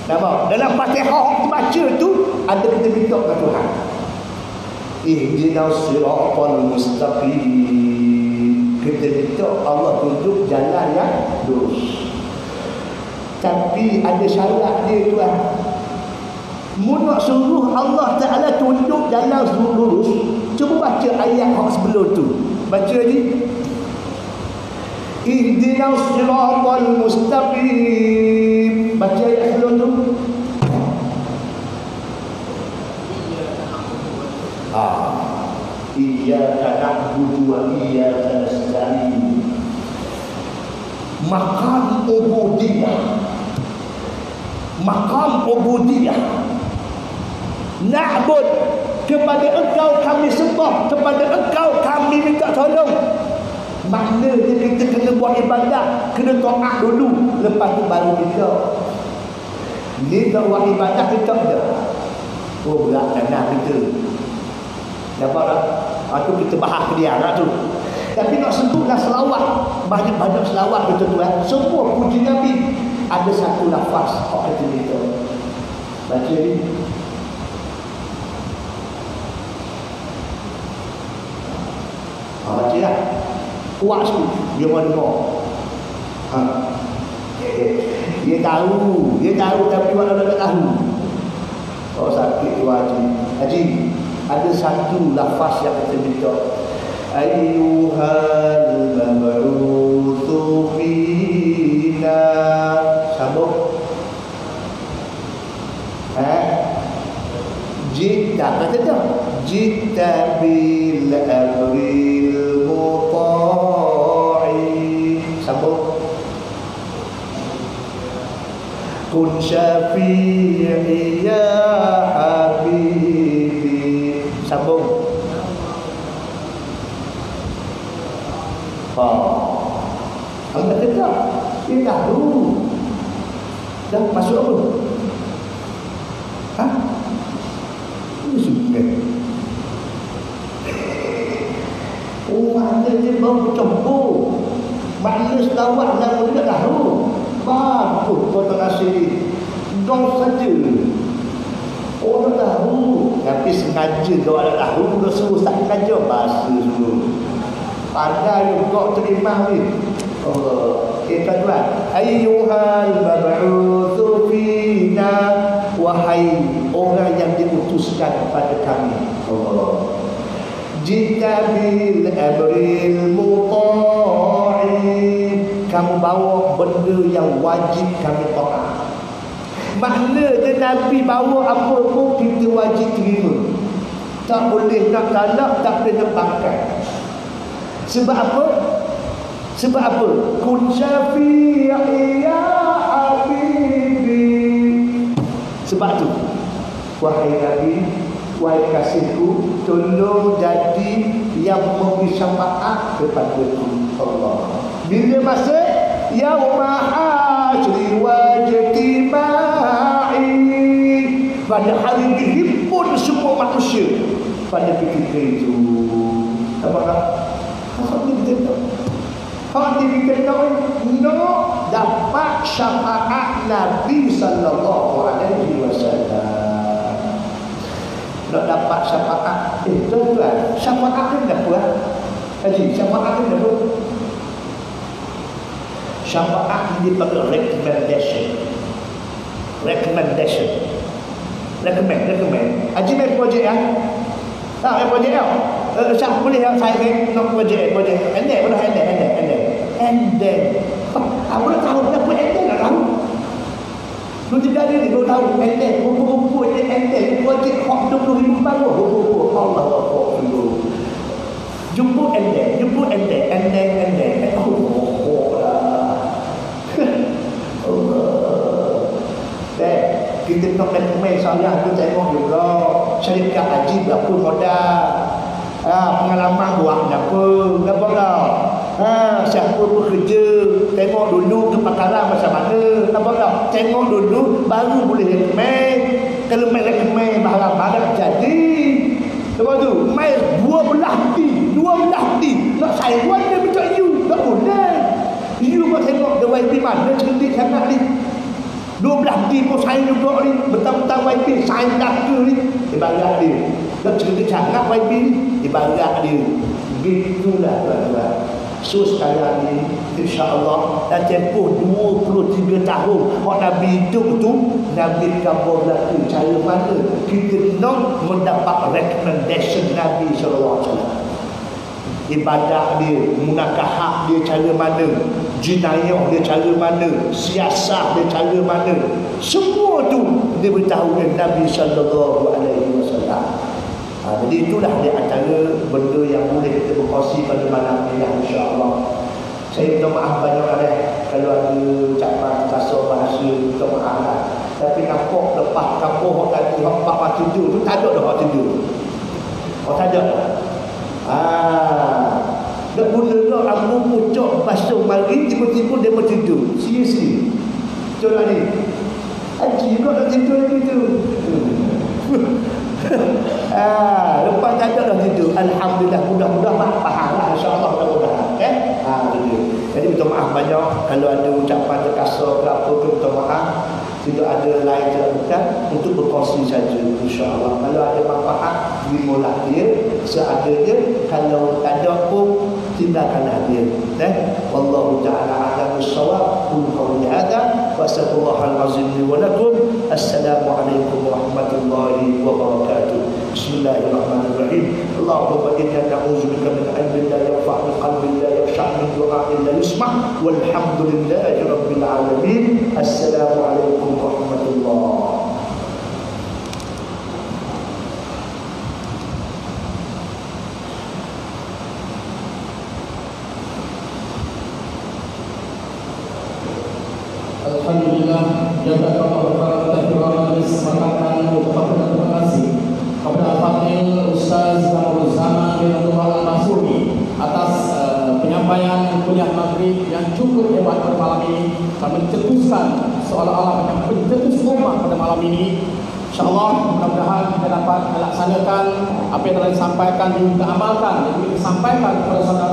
Nampak? Dalam Fatihah baca tu ada kita minta ke Tuhan. Ihdinas siratal mustaqim. Kita minta Allah tunjuk jalan yang lurus. Tapi ada syarat dia tuan. Mu nak suruh Allah Ta'ala tunjuk jalan lurus, cuba baca ayat yang sebelum tu. Baca ni. Ihdinas siratal mustaqim. Baca ayat sebelum tu. Iyyaka na'budu wa iyyaka nasta'in. Maqam ubudiyah. Maqam ubudiyah. Na'bud, kepada engkau kami sembah, kepada engkau kami minta tolong. Maknanya kita kena buat ibadat, kena taat dulu, lepas tu baru kita. Ni tak buat ibadat kita ada. Oh berat tanah kita. Dapat tak? Itu kita bahas ke dia nak tu. Tapi nak sebutlah selawat, banyak-banyak selawat kita tu kan. Semua puji Nabi. Ada satu lafaz orang kata kita. Baca ni. Baca lah. Kuat sikit. Dia mahu dengar. Dia tahu tapi mana tak tahu. Oh sakit tu Haji. Ada satu lafaz yang kita minta. Ayyuhal mab'utsu fina. Sambung. Jita kata tak? Jita bil amril muta'i. Sambung. Kun syafi'i ya habibi. Sambung. Allah kata dia tahu. Dah masuk apa? Ha? Ini suka. Oh, maknanya dia baru bercampur. Maknanya selawat nama dia tahu. Bagus kau terkasih. Dong saja. Orang tahu. Tapi sengaja kau ada tahu. Kau suruh tak sengaja. Bahasa dulu. Pandai kau terima ni. Allah. Kita tuan. Ayyuhal mab'utsu fina. Wahai orang yang diutuskan kepada kami. Allah. Jika bil amril muta'i, kamu bawa benda yang wajib kami taat. Maknanya Nabi bawa apa pun kita wajib terima. Tak boleh nak talak, tak boleh nak bangkai. Sebab apa? Sebab apa? Kun syafi'i ya habibi. Sebab tu, wahai Nabi, wahai kasihku, tolong jadi yang memberi syafaat kepada Allah. Bila masa yauma hasyri wa ijtima'i, pada hari dihimpun semua manusia pada ketika itu. Apakah? Apa kita tahu? Kalau kita tahu, no dapat syafaat Nabi sallallahu alaihi wasallam. Nak dapat syafaat. Tuan-tuan, syafaat ni apa? Haji, syafaat ni apa? Syafaat ni dipanggil recommendation. Recommend. Haji main projek ya? Tak, main projek ya? Syah boleh yang saya nak projek. Endek. Aku dah tahu kenapa endek tak tahu. Lu tidak ada ni, lu tahu endek, rupa-rupa dia endek, projek hak 20,000 baru, rupa-rupa, Allah Allah. Jumpa endek, oh lah. Allah. Kita nak rekomen saya, tu tengok juga, syarikat haji berapa modal, pengalaman buat apa tak? Siapa bekerja, tengok dulu kepakaran macam mana, nampak tak? Tengok dulu baru boleh rekomen. Kalau main rekomen barang-barang jadi, nampak tu? Main 12 ti nak saya buat dia minta you, tak boleh. You pun tengok the YP mana cerdik sangat ni. 12 ti pun saya juga ni, betang-betang YP saya dah ke ni, ibarat dia. Tak cerdik sangat YP ni, ibarat dia. Begitulah tuan-tuan. So sekarang ni insya-Allah dah tempoh 23 tahun hak Nabi hidup tu, Nabi kabar laku cara mana kita nak mendapat recommendation Nabi sallallahu alaihi wasallam. Ibadah dia, munakahat dia cara mana, jinayah dia cara mana, siasat dia cara mana, semua tu dia beritahu oleh Nabi sallallahu alaihi wasallam. Jadi itulah di antara benda yang boleh kita berkongsi pada malam ini insya-Allah. Saya minta maaf banyak kalau ada ucapan kasar bahasa, minta maaf lah. Tapi nampak lepas kampung tadi hak pak tidur tu tak ada dah hak tidur. Oh tak ada. Dak guna dah ambu pucuk basuh mari tiba-tiba dia bertidur. Sia-sia. Betul tak ni? Haji kau nak tidur tu. Lepas tak ada dah tidur. Alhamdulillah, mudah-mudahan pahala insya-Allah, mudah-mudahan. Jadi minta maaf banyak kalau ada ucapan terkasar ke apa ke, minta maaf. Tidak ada lain bukan untuk berkongsi saja insya-Allah. Kalau ada manfaat terimalah dia seadanya, kalau tak ada pun tinggalkanlah dia. Wallahu ta'ala a'lam bis-shawab. Qul qawli hadza wa astaghfirullahal azim li wa lakum. Assalamualaikum warahmatullahi wabarakatuh. Bismillahirrahmanirrahim. Allahumma inna na'udzubika min ilmin la yanfa', min qalbin la yakhsha', min du'a'in la yusma'. Walhamdulillahi rabbil alamin. Assalamualaikum warahmatullahi. Alhamdulillah, jazakallahu khairan kesempatan ucapan terima kasih kepada Al-Fadhil Ustaz Zamrul Zaman bin Abdullah Al-Masuri atas penyampaian kuliah maghrib yang cukup hebat pada malam ini. Kami mencetuskan seolah-olah macam pencetus rumah pada malam ini. InsyaAllah mudah-mudahan kita dapat melaksanakan apa yang telah disampaikan dan kita amalkan. Jadi kita sampaikan kepada saudara